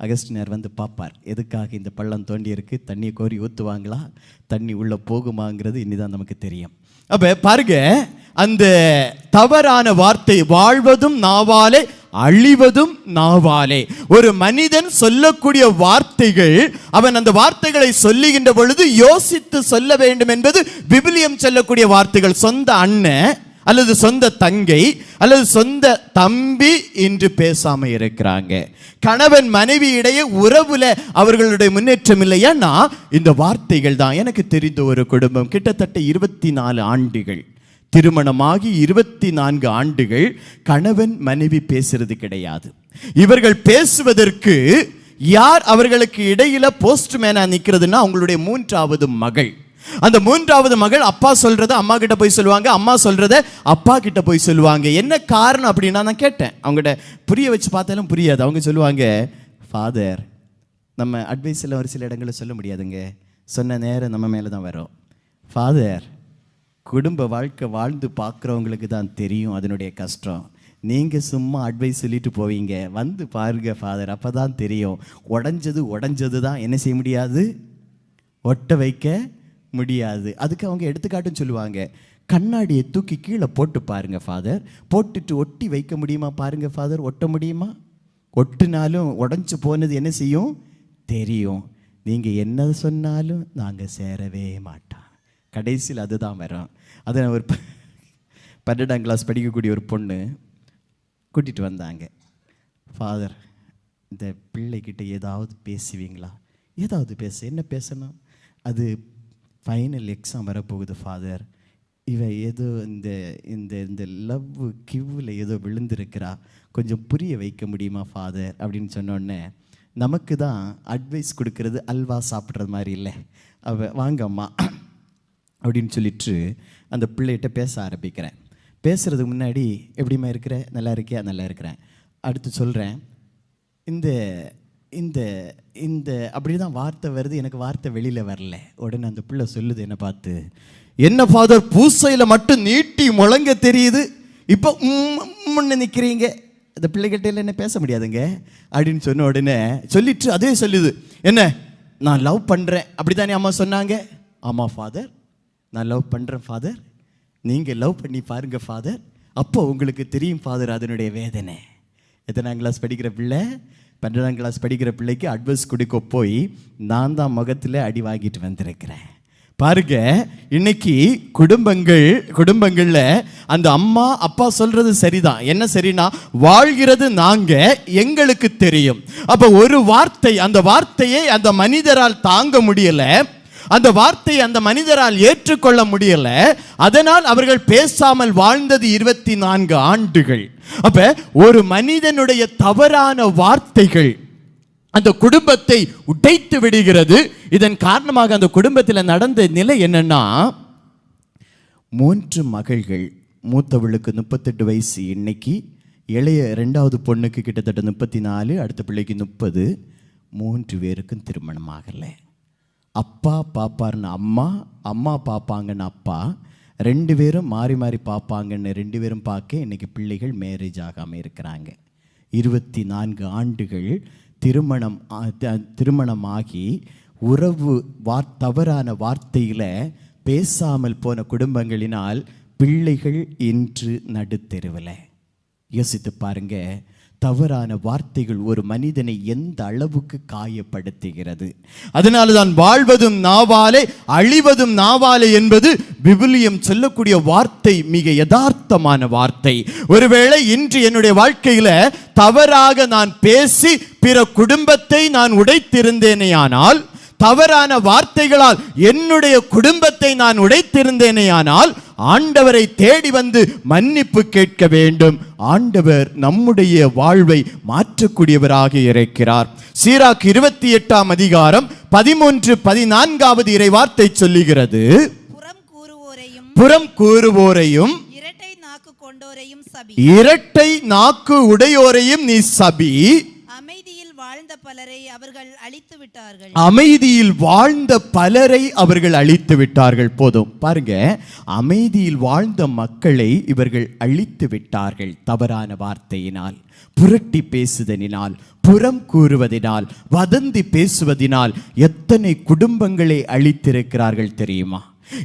அகஸ்டினார் வந்து பார்ப்பார், எதுக்காக இந்த பள்ளம் தோண்டி இருக்குது, தண்ணியை கோரி ஊற்றுவாங்களா, தண்ணி உள்ளே போகுமாங்கிறது இனிதான் நமக்கு தெரியும். அப்போ பாருங்க, அந்த தவறான வார்த்தை, வாழ்வதும் நாவாலே அழிவதும் நாவாலே. ஒரு மனிதன் சொல்லக்கூடிய வார்த்தைகள், அவன் அந்த வார்த்தைகளை சொல்லுகின்ற பொழுது யோசித்து சொல்ல வேண்டும் என்பது விவிலியம் சொல்லக்கூடிய வார்த்தைகள். சொந்த அண்ணன் அல்லது சொந்த தங்கை அல்லது சொந்த தம்பி என்று பேசாம இருக்கிறாங்க. கணவன் மனைவி இடையே உறவுல அவர்களுடைய முன்னேற்றம் இல்லையானா இந்த வார்த்தைகள் தான். எனக்கு தெரிந்த ஒரு குடும்பம் கிட்டத்தட்ட 24 ஆண்டுகள் திருமணமாகி 24 ஆண்டுகள் கணவன் மனைவி பேசுறது கிடையாது. இவர்கள் பேசுவதற்கு யார் அவர்களுக்கு இடையில போஸ்ட்மேனா நிக்கிறதுன்னா அவங்களுடைய 3வது மகள். அந்த 3வது மகள் அப்பா சொல்றத அம்மா கிட்ட போய் சொல்லுவாங்க, அம்மா சொல்றத அப்பா கிட்ட போய் சொல்லுவாங்க. என்ன காரணம் அப்படின்னா நான் கேட்டேன், அவங்ககிட்ட புரிய வச்சு பார்த்தாலும் புரியாது. அவங்க சொல்லுவாங்க, ஃபாதர், நம்ம அட்வைஸில் ஒரு சில இடங்களில் சொல்ல முடியாதுங்க, சொன்ன நேரம் நம்ம மேலே தான் வரும். ஃபாதர், குடும்ப வாழ்க்கை வாழ்ந்து பார்க்குறவங்களுக்கு தான் தெரியும் அதனுடைய கஷ்டம். நீங்கள் சும்மா அட்வைஸ் சொல்லிட்டு போவீங்க, வந்து பாருங்க ஃபாதர், அப்போ தான் தெரியும். உடஞ்சது தான் என்ன செய்ய முடியாது, ஒட்ட வைக்க முடியாது. அதுக்கு அவங்க எடுத்துக்காட்டுன்னு சொல்லுவாங்க, கண்ணாடியை தூக்கி கீழே போட்டு பாருங்க ஃபாதர், போட்டுட்டு ஒட்டி வைக்க முடியுமா பாருங்க ஃபாதர், ஒட்ட முடியுமா, ஒட்டினாலும் உடஞ்சி போனது என்ன செய்யும் தெரியும். நீங்கள் என்ன சொன்னாலும் நாங்கள் சேரவே மாட்டோம், கடைசியில் அதுதான் வரும். அதை ஒரு 12ஆம் கிளாஸ் படிக்கக்கூடிய ஒரு பொண்ணு கூட்டிகிட்டு வந்தாங்க. ஃபாதர், இந்த பிள்ளைக்கிட்ட ஏதாவது பேசுவீங்களா, ஏதாவது என்ன பேசணும், அது ஃபைனல் எக்ஸாம் வரப்போகுது ஃபாதர், இவ ஏதோ இந்த இந்த இந்த லவ் கிவ்வில் ஏதோ விழுந்திருக்கிறா, கொஞ்சம் புரிய வைக்க முடியுமா ஃபாதர் அப்படின்னு சொன்னோடனே, நமக்கு தான் அட்வைஸ் கொடுக்கறது அல்வா சாப்பிட்றது மாதிரி இல்லை. வாங்க அம்மா அப்படின்னு சொல்லிட்டு அந்த பிள்ளைகிட்ட பேச ஆரம்பிக்கிறேன். பேசுகிறதுக்கு முன்னாடி எப்படிமா இருக்கிற, நல்லா இருக்கியா, நல்லா இருக்கிறேன், அடுத்து சொல்கிறேன், இந்த இந்த இந்த அப்படி தான் வார்த்தை வருது, எனக்கு வார்த்தை வெளியில் வரல. உடனே அந்த பிள்ளை சொல்லுது என்ன பார்த்து, என்ன ஃபாதர் பூசையில் மட்டும் நீட்டி முழங்க தெரியுது, இப்போ முன்ன நிற்கிறீங்க, இந்த பிள்ளைகிட்ட என்ன பேச முடியாதுங்க அப்படின்னு சொன்ன உடனே சொல்லிட்டு அதே சொல்லுது, என்ன நான் லவ் பண்ணுறேன் அப்படி தானே அம்மா சொன்னாங்க. ஆமாம் ஃபாதர், நான் லவ் பண்ணுறேன் ஃபாதர், நீங்கள் லவ் பண்ணி பாருங்கள் ஃபாதர், அப்போ உங்களுக்கு தெரியும் ஃபாதர் அதனுடைய வேதனை. எத்தனாம் கிளாஸ் படிக்கிற பிள்ளை, 12ஆம் கிளாஸ் படிக்கிற பிள்ளைக்கு அட்வைஸ் கொடுக்க போய் நான் தான் முகத்தில் அடி வாங்கிட்டு வந்திருக்கிறேன். பாருங்க, இன்னைக்கு குடும்பங்களில் அந்த அம்மா அப்பா சொல்றது சரிதான். என்ன சரினா, வாழ்கிறது நாங்க, எங்களுக்கு தெரியும். அப்ப ஒரு வார்த்தை, அந்த வார்த்தையை அந்த மனிதரால் தாங்க முடியல, அந்த வார்த்தையை அந்த மனிதரால் ஏற்றுக்கொள்ள முடியல, அதனால் அவர்கள் பேசாமல் வாழ்ந்தது 24 ஆண்டுகள். அப்ப ஒரு மனிதனுடைய தவறான வார்த்தைகள் அந்த குடும்பத்தை உடைத்து விடுகிறது. இதன் காரணமாக அந்த குடும்பத்தில் நடந்த நிலை என்னன்னா, 3 மகள்கள், மூத்தவளுக்கு 38 வயசு இன்னைக்கு, இளைய 2வது பொண்ணுக்கு கிட்டத்தட்ட 34, அடுத்த பிள்ளைக்கு 30, 3 பேருக்கும் திருமணம் ஆகலை. அப்பா பாப்பாருன்னு அம்மா, அம்மா பாப்பாங்கன்னு அப்பா, 2 பேரும் மாறி மாறி பார்ப்பாங்கன்னு 2 பேரும் பார்க்க இன்னைக்கு பிள்ளைகள் மேரேஜ் ஆகாமல் இருக்கிறாங்க. 24 ஆண்டுகள் திருமணமாகி உறவு தவறான வார்த்தையில் பேசாமல் போன குடும்பங்களினால் பிள்ளைகள் இன்று நடுத்தெருவில். யோசித்து பாருங்க, தவறான வார்த்தைகள் ஒரு மனிதனை எந்த அளவுக்கு காயப்படுத்துகிறது. அதனால்தான் வாழ்வதும் நாவாலே அழிவதும் நாவாலே என்பது விவிலியம் சொல்லக்கூடிய வார்த்தை மிக யதார்த்தமான வார்த்தை. ஒருவேளை இன்று என்னுடைய வாழ்க்கையில தவறாக நான் பேசி பிற குடும்பத்தை நான் உடைத்திருந்தேனேயானால், தவறான வார்த்தைகளால் என்னுடைய குடும்பத்தை நான் உடைத்திருந்தேனேயானால் ஆண்டவரை தேடி வந்து மன்னிப்பு கேட்க வேண்டும். ஆண்டவர் நம்முடைய வாழ்வை மாற்றக்கூடியவராக இருக்கிறார். சீராக் 28ஆம் அதிகாரம் 13-14 இறை வார்த்தை சொல்லுகிறது, புறம் கூறுவோரையும் இரட்டை நாக்கு கொண்டோரையும் சபி, இரட்டை நாக்கு உடையோரையும் நீ சபி. அமைதியில் வாழ்ந்த பலரை அவர்கள் அழித்து விட்டார்கள். அமைதியில் வாழ்ந்த பலரை அவர்கள் அழித்து விட்டார்கள். போதும் பாருங்க, அமைதியில் வாழ்ந்த மக்களை இவர்கள் அழித்து விட்டார்கள். தவறான வார்த்தையினால், புரட்டி பேசுதலினால், புறம் கூறுவதினால், வதந்தி பேசுவதினால் எத்தனை குடும்பங்களை அழித்திருக்கிறார்கள் தெரியுமா?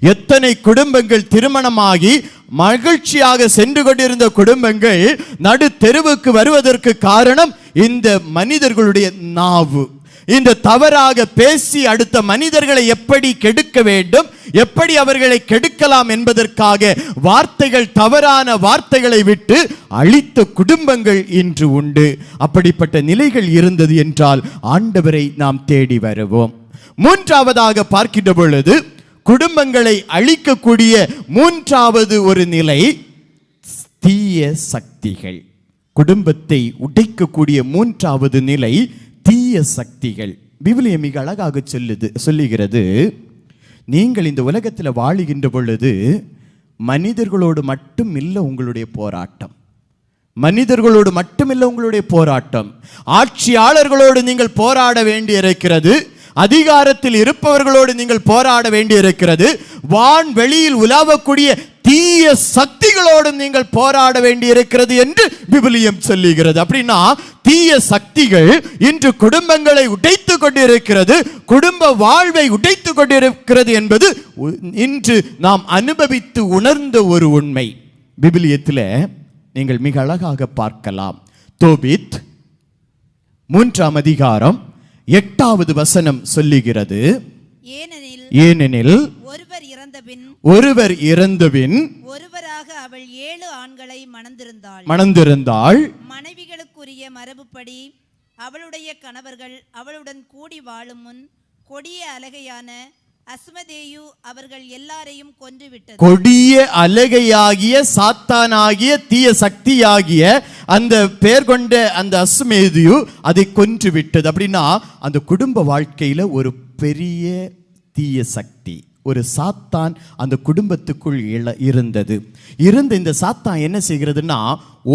எத்தனை குடும்பங்கள் திருமணமாகி மகிழ்ச்சியாக சென்று கொண்டிருந்த குடும்பங்கள் நடு தெருவுக்கு வருவதற்கு காரணம் இந்த மனிதர்களுடைய நாவு. இந்த தவறாக பேசி அடுத்த மனிதர்களை எப்படி கெடுக்க வேண்டும், எப்படி அவர்களை கெடுக்கலாம் என்பதற்காக வார்த்தைகள், தவறான வார்த்தைகளை விட்டு அழித்த குடும்பங்கள் இன்று உண்டு. அப்படிப்பட்ட நிலைகள் இருந்தது என்றால் ஆண்டவரை நாம் தேடி வருவோம். மூன்றாவதாக பார்க்கின்ற பொழுது, குடும்பங்களை அழிக்கக்கூடிய மூன்றாவது ஒரு நிலை தீய சக்திகள். குடும்பத்தை உடைக்கக்கூடிய மூன்றாவது நிலை தீய சக்திகள். விவிலியம் மிக அழகாக சொல்லுகிறது, நீங்கள் இந்த உலகத்தில் வாழுகின்ற பொழுது மனிதர்களோடு மட்டும் இல்லை உங்களுடைய போராட்டம், மனிதர்களோடு மட்டுமில்லை உங்களுடைய போராட்டம், ஆட்சியாளர்களோடு நீங்கள் போராட வேண்டி இருக்கிறது, அதிகாரத்தில் இருப்பவர்களோடு நீங்கள் போராட வேண்டி இருக்கிறது, வான் வெளியில் உலாவக்கூடிய தீய சக்திகளோடும் நீங்கள் போராட வேண்டி இருக்கிறது என்று விவிலியம் சொல்லுகிறது. அப்படின்னா தீய சக்திகள் இன்று குடும்பங்களை உடைத்து கொண்டிருக்கிறது, குடும்ப வாழ்வை உடைத்து கொண்டிருக்கிறது என்பது இன்று நாம் அனுபவித்து உணர்ந்த ஒரு உண்மை. விவிலியத்தில் நீங்கள் மிக அழகாக பார்க்கலாம். தோபித் 3ஆம் அதிகாரம் 8வது வசனம் சொல்லுகிறது, ஏனெனில் ஒருவர் இறந்தபின் ஒருவராக அவள் 7 ஆண்களை மணந்திருந்தாள். மனைவிகளுக்குரிய மரபுப்படி அவளுடைய கணவர்கள் அவளுடன் கூடி வாழும் முன் கொடிய அலகையான அஸ்மதேயு அவர்கள் எல்லாரையும் கொன்றுவிட்டது. கொடிய அலகையாகிய சாத்தானாகிய தீய சக்தியாகிய அந்த பெயர் கொண்ட அந்த அஸ்மேதியு அதை கொன்று விட்டது. அப்படின்னா அந்த குடும்ப வாழ்க்கையில ஒரு பெரிய தீய சக்தி, ஒரு சாத்தான் அந்த குடும்பத்துக்குள் இருந்த இந்த சாத்தான் என்ன செய்கிறதுனா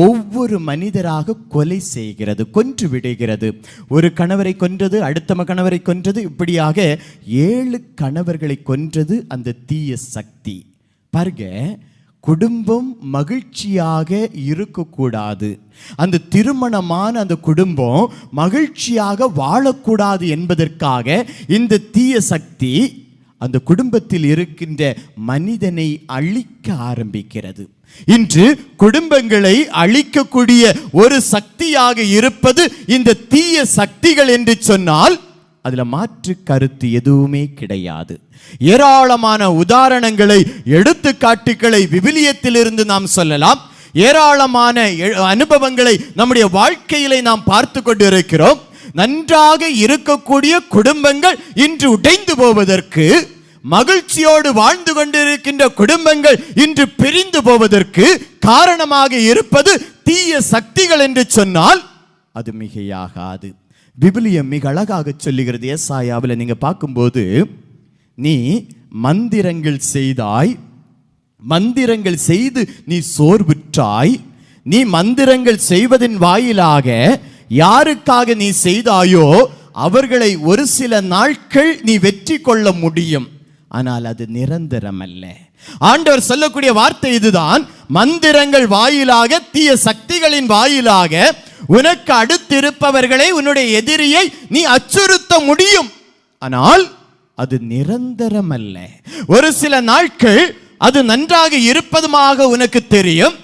ஒவ்வொரு மனிதராக கொலை செய்கிறது, கொன்று விடுகிறது. ஒரு கணவரை கொன்றது, அடுத்த கணவரை கொன்றது, இப்படியாக 7 கணவர்களை கொன்றது அந்த தீய சக்தி. பாருங்க, குடும்பம் மகிழ்ச்சியாக இருக்கக்கூடாது, அந்த திருமணமான அந்த குடும்பம் மகிழ்ச்சியாக வாழக்கூடாது என்பதற்காக இந்த தீய சக்தி அந்த குடும்பத்தில் இருக்கின்ற மனிதனை அழிக்க ஆரம்பிக்கிறது. இன்று குடும்பங்களை அழிக்கக்கூடிய ஒரு சக்தியாக இருப்பது இந்த தீய சக்திகள் என்று சொன்னால் அதுல மாற்று கருத்து எதுவுமே கிடையாது. ஏராளமான உதாரணங்களை, எடுத்துக்காட்டுகளை விவிலியத்திலிருந்து நாம் சொல்லலாம். ஏராளமான அனுபவங்களை நம்முடைய வாழ்க்கையிலே நாம் பார்த்து கொண்டிருக்கிறோம். நன்றாக இருக்கக்கூடிய குடும்பங்கள் இன்று உடைந்து போவதற்கு, மகிழ்ச்சியோடு வாழ்ந்து கொண்டிருக்கின்ற குடும்பங்கள் இன்று பிரிந்து போவதற்கு காரணமாக இருப்பது தீய சக்திகள் என்று சொன்னால் அது மிகையாகாது. விவிலியம் மிக அழகாக சொல்லுகிறது. ஏசாயாவில் நீங்க பார்க்கும்போது, நீ மந்திரங்கள் செய்தாய், மந்திரங்கள் செய்து நீ சோர்வுற்றாய், நீ மந்திரங்கள் செய்வதன் வாயிலாக யாருக்காக நீ செய்தாயோ அவர்களை ஒரு சில நாட்கள் நீ வெற்றி கொள்ள முடியும், ஆனால் அது நிரந்தரம் அல்ல. ஆண்டவர் சொல்லக்கூடிய வார்த்தை இதுதான், மந்திரங்கள் வாயிலாக, தீய சக்திகளின் வாயிலாக உனக்கு அடுத்திருப்பவர்களை, உன்னுடைய எதிரியை நீ அச்சுறுத்த முடியும், ஆனால் அது நிரந்தரம் அல்ல. ஒரு சில நாட்கள் அது நன்றாக இருப்பதுமாக உனக்கு தெரியும்,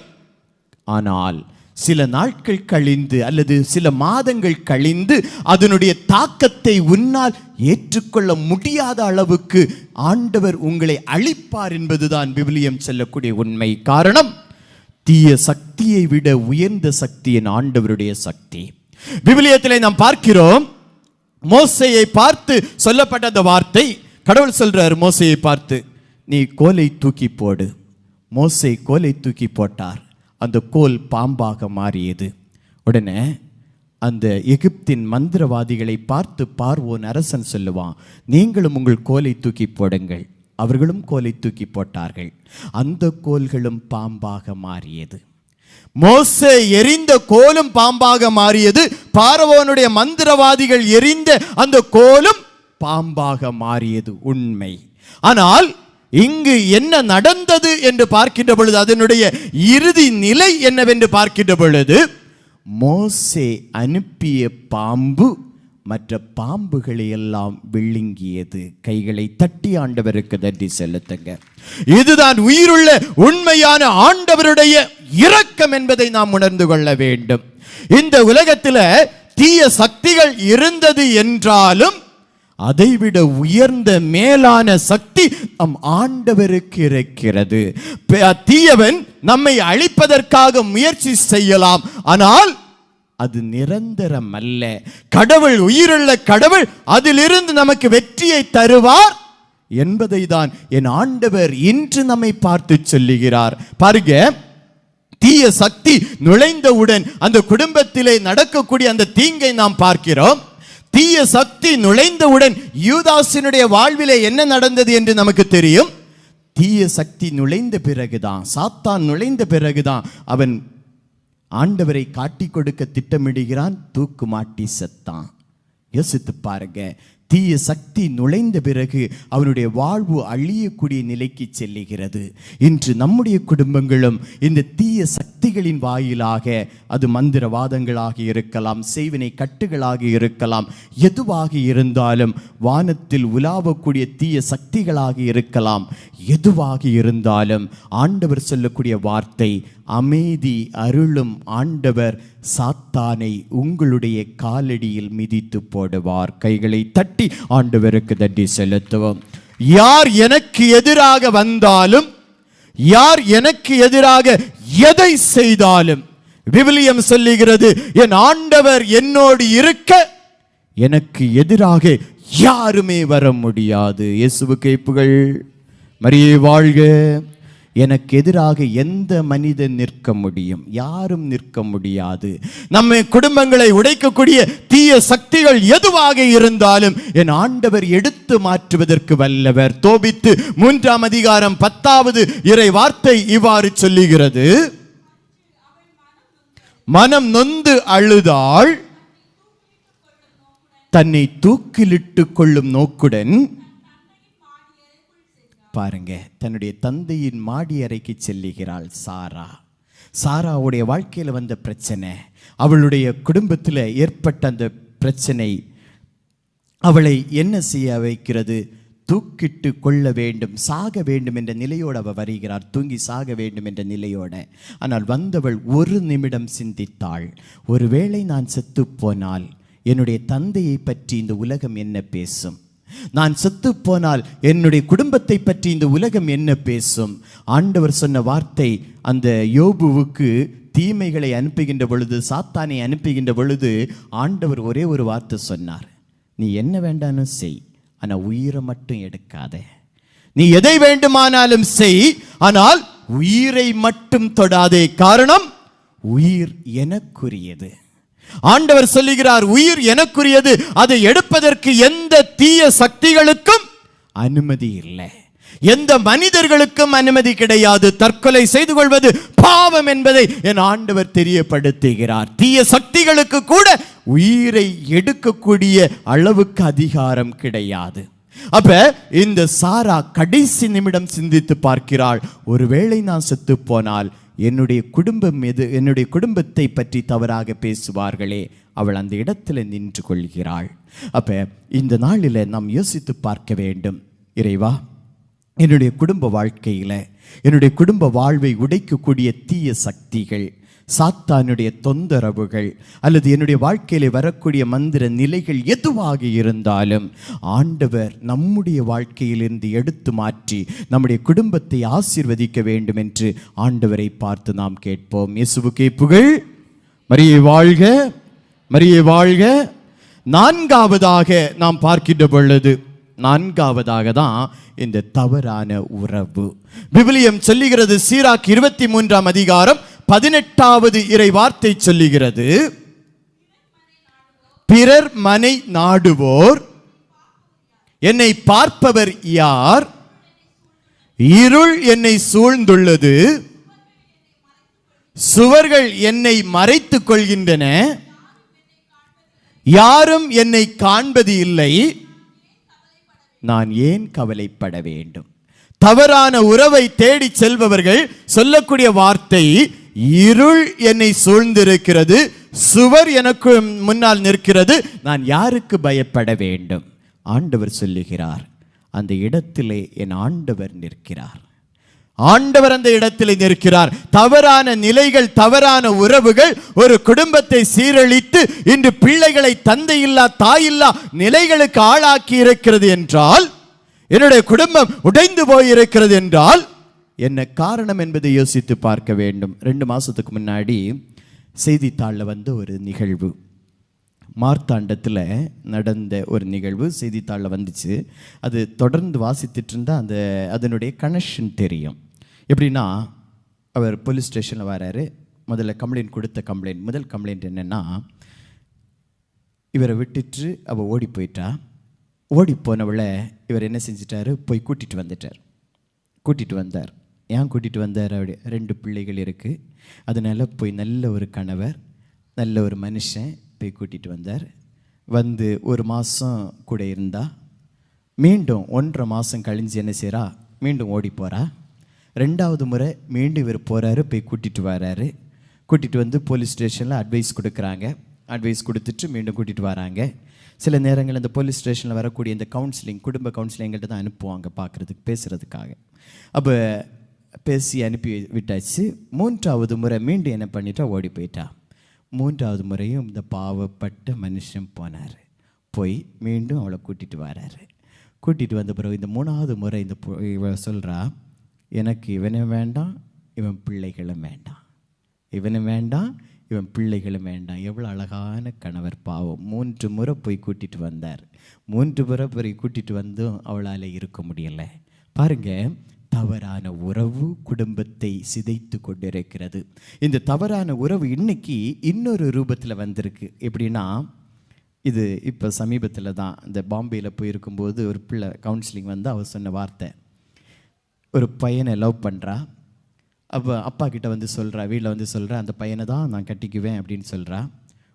ஆனால் சில நாட்கள் கழிந்து அல்லது சில மாதங்கள் கழிந்து அதனுடைய தாக்கத்தை உன்னால் ஏற்றுக்கொள்ள முடியாத அளவுக்கு ஆண்டவர் உங்களை அழிப்பார் என்பதுதான் விவிலியம் சொல்லக்கூடிய உண்மை. காரணம், தீய சக்தியை விட உயர்ந்த சக்தி என் ஆண்டவருடைய சக்தி. விவிலியத்திலே நாம் பார்க்கிறோம், மோசேயை பார்த்து சொல்லப்பட்ட அந்த வார்த்தை, கடவுள் சொல்றார் மோசேயை பார்த்து, நீ கோலை தூக்கி போடு. மோசே கோலை தூக்கி போட்டார். அந்த கோல் பாம்பாக மாறியது. உடனே அந்த எகிப்தின் மந்திரவாதிகளை பார்த்து பார்வோன் அரசன் சொல்லுவான், நீங்களும் உங்கள் கோலை தூக்கி போடுங்கள். அவர்களும் கோலை தூக்கி போட்டார்கள். அந்த கோல்களும் பாம்பாக மாறியது. மோசே எரிந்த கோலும் பாம்பாக மாறியது. பார்வோனுடைய மந்திரவாதிகள் எரிந்த அந்த கோலும் பாம்பாக மாறியது. உண்மை. ஆனால் இங்கு என்ன நடந்தது என்று பார்க்கின்ற பொழுது, அதனுடைய இறுதி நிலை என்னவென்று பார்க்கின்ற பொழுது, மோசே அனுப்பிய பாம்பு மற்ற பாம்புகளை எல்லாம் விழுங்கியது. கைகளை தட்டி ஆண்டவருக்கு நன்றி செலுத்துங்க. இதுதான் உயிருள்ள உண்மையான ஆண்டவருடைய இரக்கம் என்பதை நாம் உணர்ந்து கொள்ள வேண்டும். இந்த உலகத்தில் தீய சக்திகள் இருந்தது என்றாலும் அதைவிட உயர்ந்த மேலான சக்தி நம் ஆண்டவருக்கு இருக்கிறது. தீயவன் நம்மை அழிப்பதற்காக முயற்சி செய்யலாம், ஆனால் அது நிரந்தரம் அல்ல. கடவுள், உயிருள்ள கடவுள், அதிலிருந்து நமக்கு வெற்றியை தருவார் என்பதை தான் என் ஆண்டவர் இன்று நம்மை பார்த்து சொல்லுகிறார். பாருங்க, தீய சக்தி நுழைந்தவுடன் அந்த குடும்பத்திலே நடக்கக்கூடிய அந்த தீங்கை நாம் பார்க்கிறோம். தீய சக்தி நுழைந்தவுடன் யூதாசினுடைய வாழ்விலே என்ன நடந்தது என்று நமக்கு தெரியும். தீய சக்தி நுழைந்த பிறகுதான், சாத்தான் நுழைந்த பிறகுதான் அவன் ஆண்டவரை காட்டி கொடுக்க திட்டமிடுகிறான். தூக்கு மாட்டி செத்தான். யோசித்து பாருங்க, தீய சக்தி நுழைந்த பிறகு அவனுடைய வாழ்வு அழியக்கூடிய நிலைக்கு செல்லுகிறது. இன்று நம்முடைய குடும்பங்களும் இந்த தீய சக்திகளின் வாயிலாக, அது மந்திரவாதங்களாக இருக்கலாம், செய்வினை கட்டுகளாக இருக்கலாம், எதுவாக இருந்தாலும், வானத்தில் உலாவக்கூடிய தீய சக்திகளாக இருக்கலாம், எதுவாக இருந்தாலும் ஆண்டவர் சொல்லக்கூடிய வார்த்தை, அமைதி அருளும் ஆண்டவர் சாத்தானை உங்களுடைய காலடியில் மிதித்து போடுவார். கைகளை தட்டி ஆண்டவருக்கு நன்றி செலுத்துவோம். யார் எனக்கு எதிராக வந்தாலும், யார் எனக்கு எதிராக எதை செய்தாலும், விவிலியம் சொல்லுகிறது, என் ஆண்டவர் என்னோடு இருக்க எனக்கு எதிராக யாருமே வர முடியாது. இயேசுவுக்கு புகழ். மரியே வாழ்க. எனக்கு எதிராக எந்த மனிதன் நிற்க முடியும்? யாரும் நிற்க முடியாது. நம்ம குடும்பங்களை உடைக்கக்கூடிய தீய சக்திகள் எதுவாக இருந்தாலும் என் ஆண்டவர் எடுத்து மாற்றுவதற்கு வல்லவர். தோபித்து 3ஆம் அதிகாரம் 10வது இறை வார்த்தை இவ்வாறு சொல்லுகிறது, மனம் நொந்து அழுதாள், தன்னை தூக்கிலிட்டு கொள்ளும் நோக்குடன், பாருங்க, தன்னுடைய தந்தையின் மாடி அறைக்கு செல்லுகிறாள் சாரா. சாராவுடைய வாழ்க்கையில் வந்த பிரச்சனை, அவளுடைய குடும்பத்தில் ஏற்பட்ட அந்த பிரச்சனை அவளை என்ன செய்ய வைக்கிறது? தூக்கிட்டு கொள்ள வேண்டும், சாக வேண்டும் என்ற நிலையோடு அவள் வருகிறார். தூங்கி சாக வேண்டும் என்ற நிலையோடு. ஆனால் வந்தவள் ஒரு நிமிடம் சிந்தித்தாள், ஒருவேளை நான் செத்து போனால் என்னுடைய தந்தையை பற்றி இந்த உலகம் என்ன பேசும்? நான் செத்து போனால் என்னுடைய குடும்பத்தை பற்றி இந்த உலகம் என்ன பேசும்? ஆண்டவர் சொன்ன வார்த்தை, அந்த யோபுவுக்கு தீமைகளை அனுப்புகின்ற பொழுது, சாத்தானை அனுப்புகின்ற பொழுது ஆண்டவர் ஒரே ஒரு வார்த்தை சொன்னார், நீ என்ன வேண்டாலும் செய், ஆனால் உயிரை மட்டும் எடுக்காத. நீ எதை வேண்டுமானாலும் செய், ஆனால் உயிரை மட்டும் தொடாதே. காரணம், உயிர் எனக்குரியது. ஆண்டவர் சொல்லுகிறார், உயிர் எனக்குரியது, அதை எடுப்பதற்கு எந்த தீய சக்திகளுக்கும் அனுமதி இல்லை, எந்த மனிதர்களுக்கும் அனுமதி கிடையாது. தற்கொலை செய்து கொள்வது பாவம் என்பதை என் ஆண்டவர் தெரியப்படுத்துகிறார். தீய சக்திகளுக்கு கூட உயிரை எடுக்கக்கூடிய அளவுக்கு அதிகாரம் கிடையாது. அப்ப இந்த சாரா கடைசி நிமிடம் சிந்தித்து பார்க்கிறாள், ஒருவேளை நான் செத்து போனால் என்னுடைய குடும்பம் எது, என்னுடைய குடும்பத்தை பற்றி தவறாக பேசுவார்களே. அவள் அந்த இடத்துல நின்று கொள்கிறாள். அப்ப இந்த நாளில் நாம் யோசித்து பார்க்க வேண்டும், இறைவா, என்னுடைய குடும்ப வாழ்க்கையில், என்னுடைய குடும்ப வாழ்வை உடைக்கக்கூடிய தீய சக்திகள், சாத்தானுடைய தொந்தரவுகள் அல்லது என்னுடைய வாழ்க்கையிலே வரக்கூடிய மந்திர நிலைகள் எதுவாக இருந்தாலும் ஆண்டவர் நம்முடைய வாழ்க்கையிலிருந்து எடுத்து மாற்றி நம்முடைய குடும்பத்தை ஆசீர்வதிக்க வேண்டும் என்று ஆண்டவரை பார்த்து நாம் கேட்போம். இயேசுவுக்கே புகழ். மரியே வாழ்க, மரியே வாழ்க. நான்காவதாக நாம் பார்க்கின்ற பொழுது, நான்காவதாக தான் இந்த தவறான உறவு. விவிலியம் சொல்லுகிறது, சீராக் 23ஆம் அதிகாரம் 18வது இறை வார்த்தை சொல்லுகிறது, பிறர் மனை நாடுவோர் என்னை பார்ப்பவர் யார்? இருள் என்னை சூழ்ந்துள்ளது, சுவர்கள் என்னை மறைத்துக் கொள்கின்றன, யாரும் என்னை காண்பது இல்லை, நான் ஏன் கவலைப்பட வேண்டும்? தவறான உறவை தேடி செல்பவர்கள் சொல்லக்கூடிய வார்த்தை, இருள் என்னை சூழ்ந்திருக்கிறது, சுவர் எனக்கு முன்னால் நிற்கிறது, நான் யாருக்கு பயப்பட வேண்டும்? ஆண்டவர் சொல்லுகிறார், அந்த இடத்திலே என் ஆண்டவர் நிற்கிறார். ஆண்டவர் அந்த இடத்தில் நிற்கிறார். தவறான நிலைகள், தவறான உறவுகள் ஒரு குடும்பத்தை சீரழித்து இன்று பிள்ளைகளை தந்தையில்லா தாயில்லா நிலைகளுக்கு ஆளாக்கி இருக்கிறது என்றால், என்னுடைய குடும்பம் உடைந்து போயிருக்கிறது என்றால் என்ன காரணம் என்பதை யோசித்து பார்க்க வேண்டும். 2 மாசத்துக்கு முன்னாடி செய்தித்தாளில் வந்த ஒரு நிகழ்வு, மார்த்தாண்டத்தில் நடந்த ஒரு நிகழ்வு செய்தித்தாளில் வந்துச்சு. அது தொடர்ந்து வாசித்துட்டு இருந்தால் அதனுடைய கனெக்ஷன் தெரியும். எப்படின்னா, அவர் போலீஸ் ஸ்டேஷனில் வராரு. முதல்ல முதல் கம்ப்ளைண்ட் என்னென்னா, இவரை விட்டுட்டு அவள் ஓடி போயிட்டா. ஓடி போனவளை இவர் என்ன செஞ்சிட்டாரு, போய் கூட்டிகிட்டு வந்தார். ஏன் கூட்டிகிட்டு வந்தார்? அப்படி 2 பிள்ளைகள் இருக்குது, அதனால் போய் நல்ல ஒரு கணவர், நல்ல ஒரு மனுஷன் போய் கூட்டிகிட்டு வந்தார். வந்து 1 மாதம் கூட இருந்தா, மீண்டும் 1.5 மாதம் கழிஞ்சு என்ன செய்கிறா, மீண்டும் ஓடி போகிறா. 2வது முறை மீண்டும் இவர் போகிறாரு, போய் கூட்டிகிட்டு வராரு. கூட்டிகிட்டு வந்து போலீஸ் ஸ்டேஷனில் அட்வைஸ் கொடுக்குறாங்க. அட்வைஸ் கொடுத்துட்டு மீண்டும் கூட்டிகிட்டு வராங்க. சில நேரங்கள் இந்த போலீஸ் ஸ்டேஷனில் வரக்கூடிய இந்த கவுன்சிலிங், குடும்ப கவுன்சிலிங் எங்கள்கிட்ட தான் அனுப்புவாங்க பார்க்குறதுக்கு, பேசுகிறதுக்காக. அப்போ பேசி அனுப்பி விட்டாச்சு. 3வது முறை மீண்டும் என்ன பண்ணிட்டா, ஓடி போயிட்டா. 3வது முறையும் இந்த பாவப்பட்ட மனுஷன் போனார். போய் மீண்டும் அவளை கூட்டிகிட்டு வராரு. கூட்டிகிட்டு வந்த பிறகு இந்த 3வது முறை இவ சொல்கிறா, எனக்கு இவனும் வேண்டாம், இவன் பிள்ளைகளும் வேண்டாம், இவனும் வேண்டாம், இவன் பிள்ளைகளும் வேண்டாம். எவ்வளோ அழகான கணவர் பாவம். 3 முறை போய் கூட்டிகிட்டு வந்தார். 3 முறை போய் கூட்டிகிட்டு வந்தும் அவளால் இருக்க முடியலை. பாருங்க, தவறான உறவு குடும்பத்தை சிதைத்து கொண்டிருக்கிறது. இந்த தவறான உறவு இன்னைக்கு இன்னொரு ரூபத்தில் வந்திருக்கு. எப்படின்னா, இது இப்போ சமீபத்தில் தான் இந்த பாம்பேயில் போயிருக்கும்போது ஒரு பிள்ளை கவுன்சிலிங் வந்து அவள் சொன்ன வார்த்தை, ஒரு பையனை லவ் பண்ணுறா. அப்போ அப்பா கிட்ட வந்து சொல்கிறா, வீட்டில் வந்து சொல்கிறா, அந்த பையனை தான் நான் கட்டிக்குவேன் அப்படின்னு சொல்கிறா.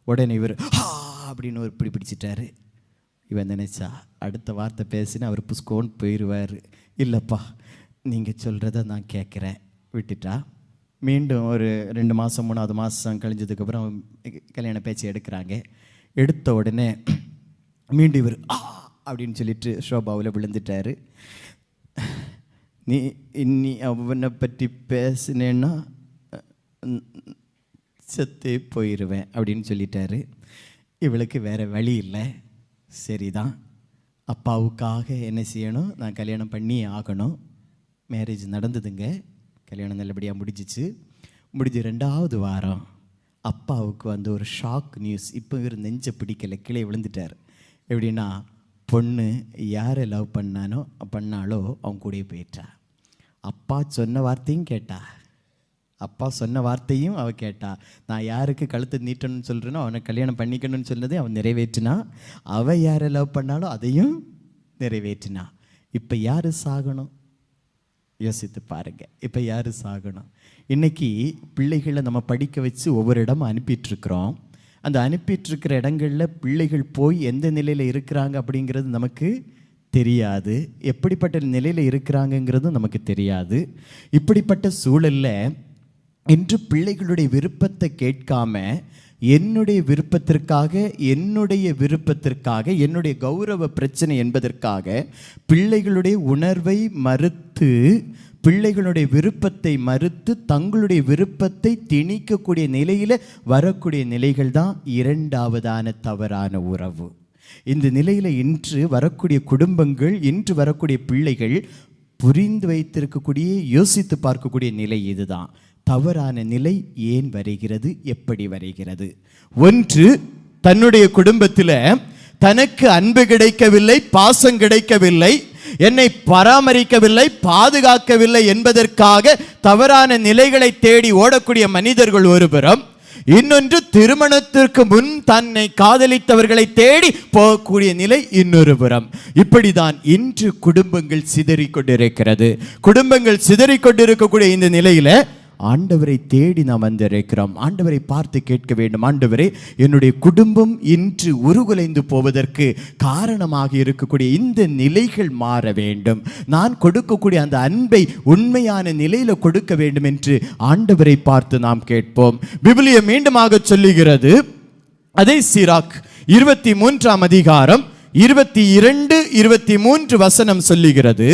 உடனே இவர் அப்படின்னு ஒரு பிடிச்சிட்டாரு. இவன் நினைச்சா அடுத்த வார்த்தை பேசினா அவர் புஸ்கோன்னு போயிடுவார். இல்லைப்பா, நீங்கள் சொல்கிறத நான் கேட்குறேன், விட்டுட்டா. மீண்டும் ஒரு 2 மாதம் 3வது மாதம் கழிஞ்சதுக்கப்புறம் கல்யாண பேச்சு எடுக்கிறாங்க. எடுத்த உடனே மீண்டும் இவர் அப்படின்னு சொல்லிட்டு ஷோபாவில் விழுந்துட்டார். நீ அவனை பற்றி பேசினேன்னா செத்தே போயிடுவேன் அப்படின்னு சொல்லிட்டாரு. இவளுக்கு வேறு வழி இல்லை. சரிதான், அப்பாவுக்காக என்ன செய்யணும், நான் கல்யாணம் பண்ணி ஆகணும். மேரேஜ் நடந்ததுங்க, கல்யாணம் நல்லபடியாக முடிஞ்சிச்சு. முடிஞ்சு 2வது வாரம் அப்பாவுக்கு வந்து ஒரு ஷாக் நியூஸ். இப்போ இவர் நெஞ்சை பிடிக்கலை, கீழே விழுந்துட்டார். எப்படின்னா, பொண்ணு யாரை லவ் பண்ணாலோ அவங்க கூடயே போயிட்டா. அப்பா சொன்ன வார்த்தையும் கேட்டா, அப்பா சொன்ன வார்த்தையும் அவள் கேட்டா. நான் யாருக்கு கழுத்தை நீட்டணும்னு சொல்கிறேனோ அவனை கல்யாணம் பண்ணிக்கணும்னு சொன்னதை அவன் நிறைவேற்றினா. அவள் யாரை லவ் பண்ணாலும் அதையும் நிறைவேற்றினா. இப்போ யார் சாகணும்? யோசித்து பாருங்க, இப்போ யார் சாகணும்? இன்னைக்கு பிள்ளைகளை நம்ம படிக்க வச்சு ஒவ்வொரு இடமும் அனுப்பிட்டுருக்குறோம். அந்த அனுப்பிட்டுருக்கிற இடங்களில் பிள்ளைகள் போய் எந்த நிலையில் இருக்கிறாங்க அப்படிங்கிறது நமக்கு தெரியாது. எப்படிப்பட்ட நிலையில் இருக்கிறாங்கங்கிறதும் நமக்கு தெரியாது. இப்படிப்பட்ட சூழலில் இன்று பிள்ளைகளுடைய விருப்பத்தை கேட்காம என்னுடைய விருப்பத்திற்காக என்னுடைய கௌரவ பிரச்சனை என்பதற்காக பிள்ளைகளுடைய உணர்வை மறுத்து பிள்ளைகளுடைய விருப்பத்தை மறுத்து தங்களுடைய விருப்பத்தை திணிக்கக்கூடிய நிலையில வரக்கூடிய நிலைகள் தான் இரண்டாவதான தவறான உறவு. இந்த நிலையில இன்று வரக்கூடிய குடும்பங்கள், இன்று வரக்கூடிய பிள்ளைகள் புரிந்து வைத்திருக்கக்கூடிய, யோசித்து பார்க்கக்கூடிய நிலை இதுதான். தவறான நிலை ஏன் வருகிறது, எப்படி வருகிறது? ஒன்று, தன்னுடைய குடும்பத்தில் தனக்கு அன்பு கிடைக்கவில்லை, பாசம் கிடைக்கவில்லை, என்னை பராமரிக்கவில்லை, பாதுகாக்கவில்லை என்பதற்காக தவறான நிலைகளை தேடி ஓடக்கூடிய மனிதர்கள் ஒருபுறம், இன்னொன்று திருமணத்திற்கு முன் தன்னை காதலித்தவர்களை தேடி போகக்கூடிய நிலை இன்னொரு புறம். இப்படிதான் இன்று குடும்பங்கள் சிதறிக்கொண்டிருக்கிறது. குடும்பங்கள் சிதறிக்கொண்டிருக்கக்கூடிய இந்த நிலையில ஆண்டவரை தேடி நாம் வந்திருக்கிறோம். ஆண்டவரை பார்த்து கேட்க வேண்டும், ஆண்டவரே, என்னுடைய குடும்பம் இன்று உருகுலைந்து போவதற்கு காரணமாக இருக்கக்கூடிய இந்த நிலைகள் மாற வேண்டும். நான் கொடுக்கக்கூடிய அந்த அன்பை உண்மையான நிலையில கொடுக்க வேண்டும் என்று ஆண்டவரை பார்த்து நாம் கேட்போம். விவிலியம் மீண்டுமாக சொல்லுகிறது, அதே சீராக் 23ஆம் அதிகாரம் 22, 23 வசனம் சொல்லுகிறது,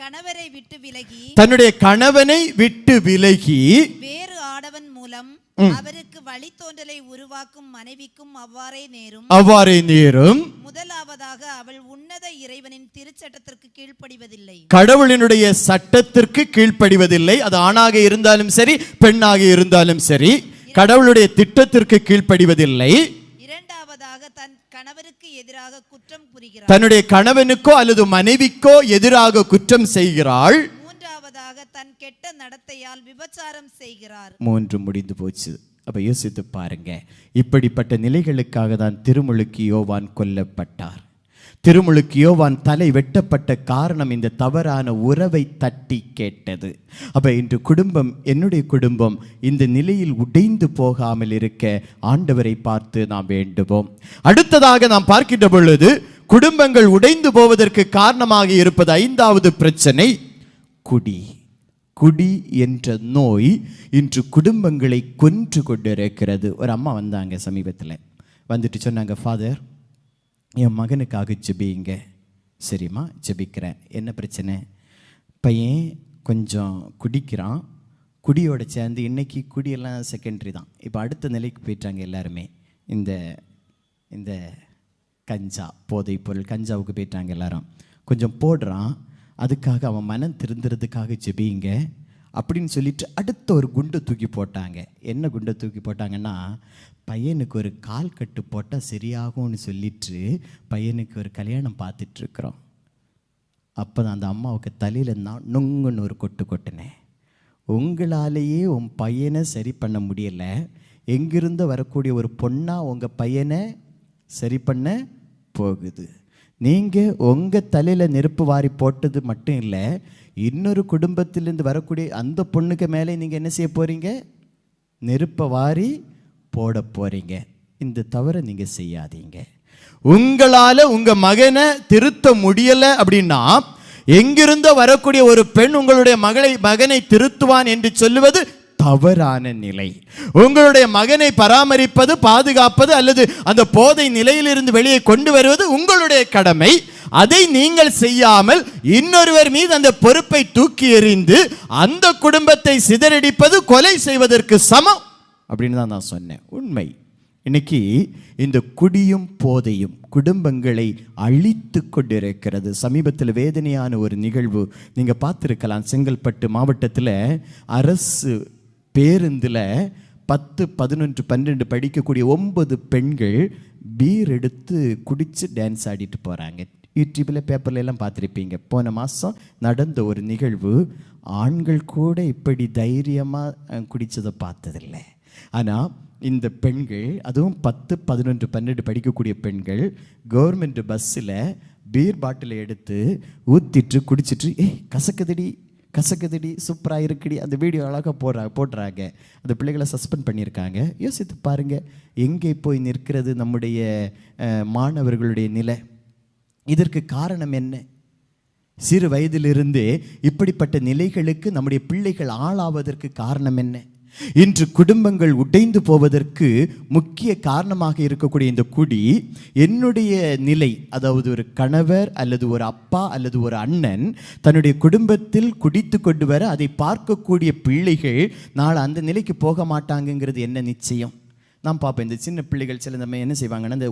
கணவரை விட்டு விலகி, தன்னுடைய கணவனை விட்டு விலகி வேறு ஆடவன் மூலம் அவருக்கு வழித்தோன்றலை உருவாக்கும் மனைவிக்கும் அவ்வாறே நேரும். முதலாவதாக அவள் உன்னத இறைவனின் திருச்சட்டத்திற்கு கீழ்ப்படிவதில்லை, கடவுளினுடைய சட்டத்திற்கு கீழ்ப்படிவதில்லை. அது ஆணாக இருந்தாலும் சரி, பெண்ணாக இருந்தாலும் சரி, கடவுளுடைய திட்டத்திற்கு கீழ்ப்படிவதில்லை. இரண்டாவதாக தன் கணவருக்கு எதிராக குற்றம் புரிகிறாள், தன்னுடைய கணவனுக்கோ அல்லது மனைவிக்கோ எதிராக குற்றம் செய்கிறாள். மூன்றாவதாக தன் கெட்ட நடத்தையால் விபச்சாரம் செய்கிறார். 3 முடிந்து போச்சு. அப்ப யோசித்து பாருங்க, இப்படிப்பட்ட நிலைகளுக்காக தான் திருமுழுக்கு யோவான் கொல்லப்பட்டார். திருமுழுக்கு யோவான் தலை வெட்டப்பட்ட காரணம் இந்த தவறான உறவை தட்டி கேட்டது. அப்ப இன்று குடும்பம், என்னுடைய குடும்பம் இந்த நிலையில் உடைந்து போகாமல் இருக்க ஆண்டவரை பார்த்து நாம் வேண்டுவோம். அடுத்ததாக நாம் பார்க்கின்ற பொழுது, குடும்பங்கள் உடைந்து போவதற்கு காரணமாக இருப்பது 5வது பிரச்சனை, குடி. குடி என்ற நோய் இன்று குடும்பங்களை கொன்று கொண்டிருக்கிறது. ஒரு அம்மா வந்தாங்க சமீபத்தில், வந்துட்டு சொன்னாங்க, ஃபாதர், என் மகனுக்காக ஜெபிங்க. சரிம்மா, ஜெபிக்கிறேன். என்ன பிரச்சனை? பையன் கொஞ்சம் குடிக்கிறான், குடியோட சேர்ந்து இன்னைக்கு குடியெல்லாம் செகண்டரி தான், இப்போ அடுத்த நிலைக்கு போயிட்டாங்க எல்லாருமே. இந்த இந்த கஞ்சா, போதைப் பொருள் கஞ்சாவுக்கு போயிட்டாங்க எல்லாரும். கொஞ்சம் போடுறான், அதுக்காக அவன் மனம் திருந்துறதுக்காக ஜெபிங்க அப்படின்னு சொல்லிட்டு அடுத்த ஒரு குண்டை தூக்கி போட்டாங்க. என்ன குண்டை தூக்கி போட்டாங்கன்னா, பையனுக்கு ஒரு கால் கட்டு போட்டால் சரியாகும்னு சொல்லிட்டு பையனுக்கு ஒரு கல்யாணம் பார்த்துட்ருக்குறோம். அப்போ தான் அந்த அம்மாவுக்கு தலையில் நான் நொங்குன்னு ஒரு கொட்டு கொட்டினேன். உங்களாலேயே உன் பையனை சரி பண்ண முடியலை, எங்கிருந்து வரக்கூடிய ஒரு பொண்ணாக உங்கள் பையனை சரி பண்ண போகுது. நீங்கள் உங்கள் தலையில் நெருப்பு வாரி போட்டது மட்டும் இல்லை, இன்னொரு குடும்பத்திலேருந்து வரக்கூடிய அந்த பொண்ணுக்கு மேலே நீங்கள் என்ன செய்ய போகிறீங்க? நெருப்பை வாரி போட போகிறீங்க. இந்த தவறை நீங்கள் செய்யாதீங்க. உங்களால் உங்கள் மகனை திருத்த முடியலை அப்படின்னா, எங்கிருந்தோ வரக்கூடிய ஒரு பெண் உங்களுடைய மகனை திருத்துவான் என்று சொல்லுவது தவறான நிலை. உங்களுடைய மகனை பராமரிப்பது, பாதுகாப்பது அல்லது அந்த போதை நிலையிலிருந்து வெளியே கொண்டு வருவது உங்களுடைய கடமை. அதை நீங்கள் செய்யாமல் இன்னொருவர் மீது அந்த பொறுப்பை தூக்கி எறிந்து அந்த குடும்பத்தை சிதறடிப்பது கொலை செய்வதற்கு சமம் அப்படின்னு தான் நான் சொன்னேன். உண்மை. இன்னைக்கு இந்த குடியும் போதையும் குடும்பங்களை அழித்து கொண்டிருக்கிறது. சமீபத்தில் வேதனையான ஒரு நிகழ்வு நீங்கள் பார்த்துருக்கலாம். செங்கல்பட்டு மாவட்டத்தில் அரசு பேருந்தில் 10, 11, 12 படிக்கக்கூடிய 9 பெண்கள் பீர் எடுத்து குடித்து டான்ஸ் ஆடிட்டு போகிறாங்க. யூடியூப்பில் பேப்பர்ல எல்லாம் பார்த்துருப்பீங்க. போன மாதம் நடந்த ஒரு நிகழ்வு. ஆண்கள் கூட இப்படி தைரியமாக குடித்ததை பார்த்ததில்லை. ஆனால் இந்த பெண்கள், அதுவும் 10, 11, 12 படிக்கக்கூடிய பெண்கள் கவர்மெண்ட் பஸ்ஸில் பீர் பாட்டிலை எடுத்து ஊற்றிட்டு குடிச்சிட்டு, கசக்குதடி சூப்பராக இருக்குடி, அந்த வீடியோ அழகாக போடுறாங்க. அந்த பிள்ளைகளை சஸ்பெண்ட் பண்ணியிருக்காங்க. யோசித்து பாருங்கள், எங்கே போய் நிற்கிறது நம்முடைய மாணவர்களுடைய நிலை? இதற்கு காரணம் என்ன? சிறு வயதிலிருந்தே இப்படிப்பட்ட நிலைகளுக்கு நம்முடைய பிள்ளைகள் ஆளாவதற்கு காரணம் என்ன? இன்று குடும்பங்கள் உடைந்து போவதற்கு முக்கிய காரணமாக இருக்கக்கூடிய இந்த குடி என்னுடைய நிலை, அதாவது ஒரு கணவர் அல்லது ஒரு அப்பா அல்லது ஒரு அண்ணன் தன்னுடைய குடும்பத்தில் குடித்து கொண்டு வர அதை பார்க்கக்கூடிய பிள்ளைகள் நாளை அந்த நிலைக்கு போக மாட்டாங்கங்கிறது என்ன நிச்சயம்? நான் பார்ப்பேன் இந்த சின்ன பிள்ளைகள் சில நம்ம என்ன செய்வாங்கன்னா இந்த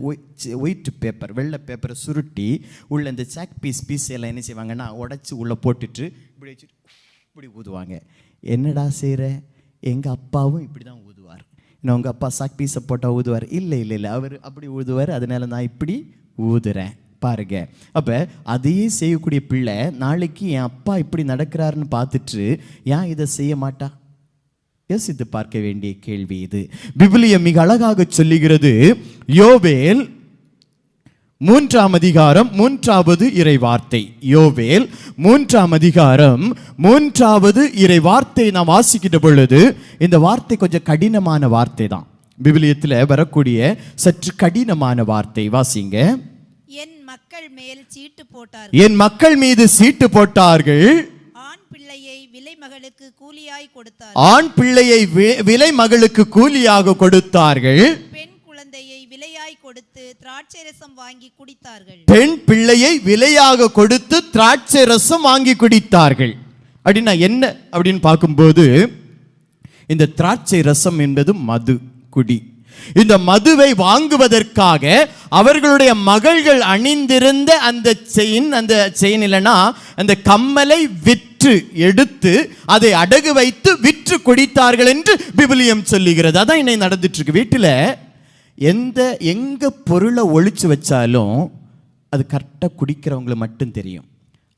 ஒயிட் பேப்பர், வெள்ளை பேப்பரை சுருட்டி உள்ள இந்த சாக் பீஸ் எல்லாம் என்ன செய்வாங்கன்னா உடச்சி உள்ளே போட்டுட்டு இப்படி வச்சுட்டு இப்படி ஊதுவாங்க. என்னடா செய்கிற? எங்கள் அப்பாவும் இப்படி தான் ஊதுவார். இன்னும் உங்கள் அப்பா சாக் பீஸை போட்டால் ஊதுவார்? இல்லை இல்லை இல்லை, அவர் அப்படி ஊதுவார், அதனால நான் இப்படி ஊதுறேன் பாருங்க. அப்போ அதையே செய்யக்கூடிய பிள்ளை நாளைக்கு என் அப்பா இப்படி நடக்கிறாருன்னு பார்த்துட்டு ஏன் இதை செய்ய மாட்டா? யோசித்து பார்க்க வேண்டிய கேள்வி இது. விவிலியம் மிக அழகாக சொல்லுகிறது. யோவேல் 3ஆம் அதிகாரம் 3வது இறை வார்த்தை. யோவேல் 3ஆம் அதிகாரம் 3வது இறை வார்த்தை நாம் வாசிக்கிற பொழுது இந்த வார்த்தை கொஞ்சம் கடினமான வார்த்தை தான். விவிலியத்தில் வரக்கூடிய சற்று கடினமான வார்த்தை. வாசிங்க. என் மக்கள் மேல் சீட்டு போட்டார்கள், என் மக்கள் மீது சீட்டு போட்டார்கள், ஆண் பிள்ளையை விலை மகளுக்கு கூலியாய் கொடுத்தார்கள், ஆண் பிள்ளையை விலை மகளுக்கு கூலியாக கொடுத்தார்கள், பெண் குழந்தையை விலையாய் கொடுத்து திராட்சை ரசம் வாங்கி குடித்தார்கள், பெண் பிள்ளையை விலையாக கொடுத்து திராட்சை ரசம் வாங்கி குடித்தார்கள். அப்படின்னா என்ன அப்படின்னு பார்க்கும்போது இந்த திராட்சை ரசம் என்பது மது, குடி. இந்த மதுவை வாங்குவதற்காக அவர்களுடைய மகள்கள் அணிந்திருந்த அந்த செயின் இல்லைன்னா அந்த கம்மலை விற்று எடுத்து அதை அடகு வைத்து விற்று குடித்தார்கள் என்று விவிலியம் சொல்லுகிறது. அதான் இன்னைக்கு நடந்துட்டு இருக்கு. வீட்டில் எங்க பொருளை ஒழிச்சு வச்சாலும் அது கரெக்டாக குடிக்கிறவங்களை மட்டும் தெரியும்.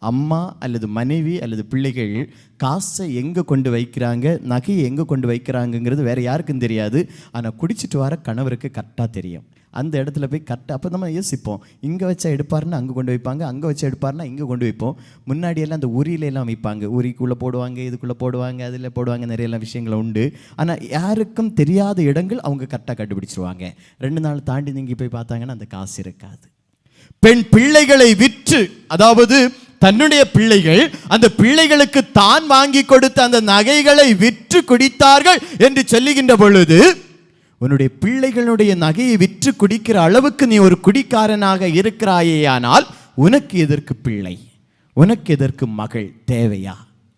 அம்மா அல்லது மனைவி அல்லது பிள்ளைகள் காசை எங்கே கொண்டு வைக்கிறாங்க, நகையை எங்கே கொண்டு வைக்கிறாங்கங்கிறது வேறு யாருக்கும் தெரியாது. ஆனால் குடிச்சிட்டு வர கணவருக்கு கரெக்டாக தெரியும். அந்த இடத்துல போய் கரெக்டாக அப்போ நம்ம யோசிப்போம், இங்கே வச்சா எடுப்பாருன்னா அங்கே கொண்டு வைப்பாங்க, அங்கே வச்சா எடுப்பாருன்னா இங்கே கொண்டு வைப்போம். முன்னாடியெல்லாம் அந்த உரியிலெல்லாம் வைப்பாங்க, உரிக்குள்ளே போடுவாங்க, இதுக்குள்ளே போடுவாங்க, அதில் போடுவாங்க, நிறையெல்லாம் விஷயங்கள் உண்டு. ஆனால் யாருக்கும் தெரியாத இடங்கள் அவங்க கரெக்டாக கண்டுபிடிச்சிருவாங்க. 2 நாள் தாண்டி நீங்கி போய் பார்த்தாங்கன்னா அந்த காசு இருக்காது. பெண் பிள்ளைகளை விற்று, அதாவது தன்னுடைய பிள்ளைகள் அந்த பிள்ளைகளுக்கு தான் வாங்கி கொடுத்த அந்த நகைகளை விற்று குடித்தார்கள் என்று சொல்லுகின்ற பொழுது, உன்னுடைய பிள்ளைகளுடைய நகையை விற்று குடிக்கிற அளவுக்கு நீ ஒரு குடிக்காரனாக இருக்கிறாயேயானால் உனக்கு எதற்கு பிள்ளை, உனக்கு எதற்கு மகள் தேவையா?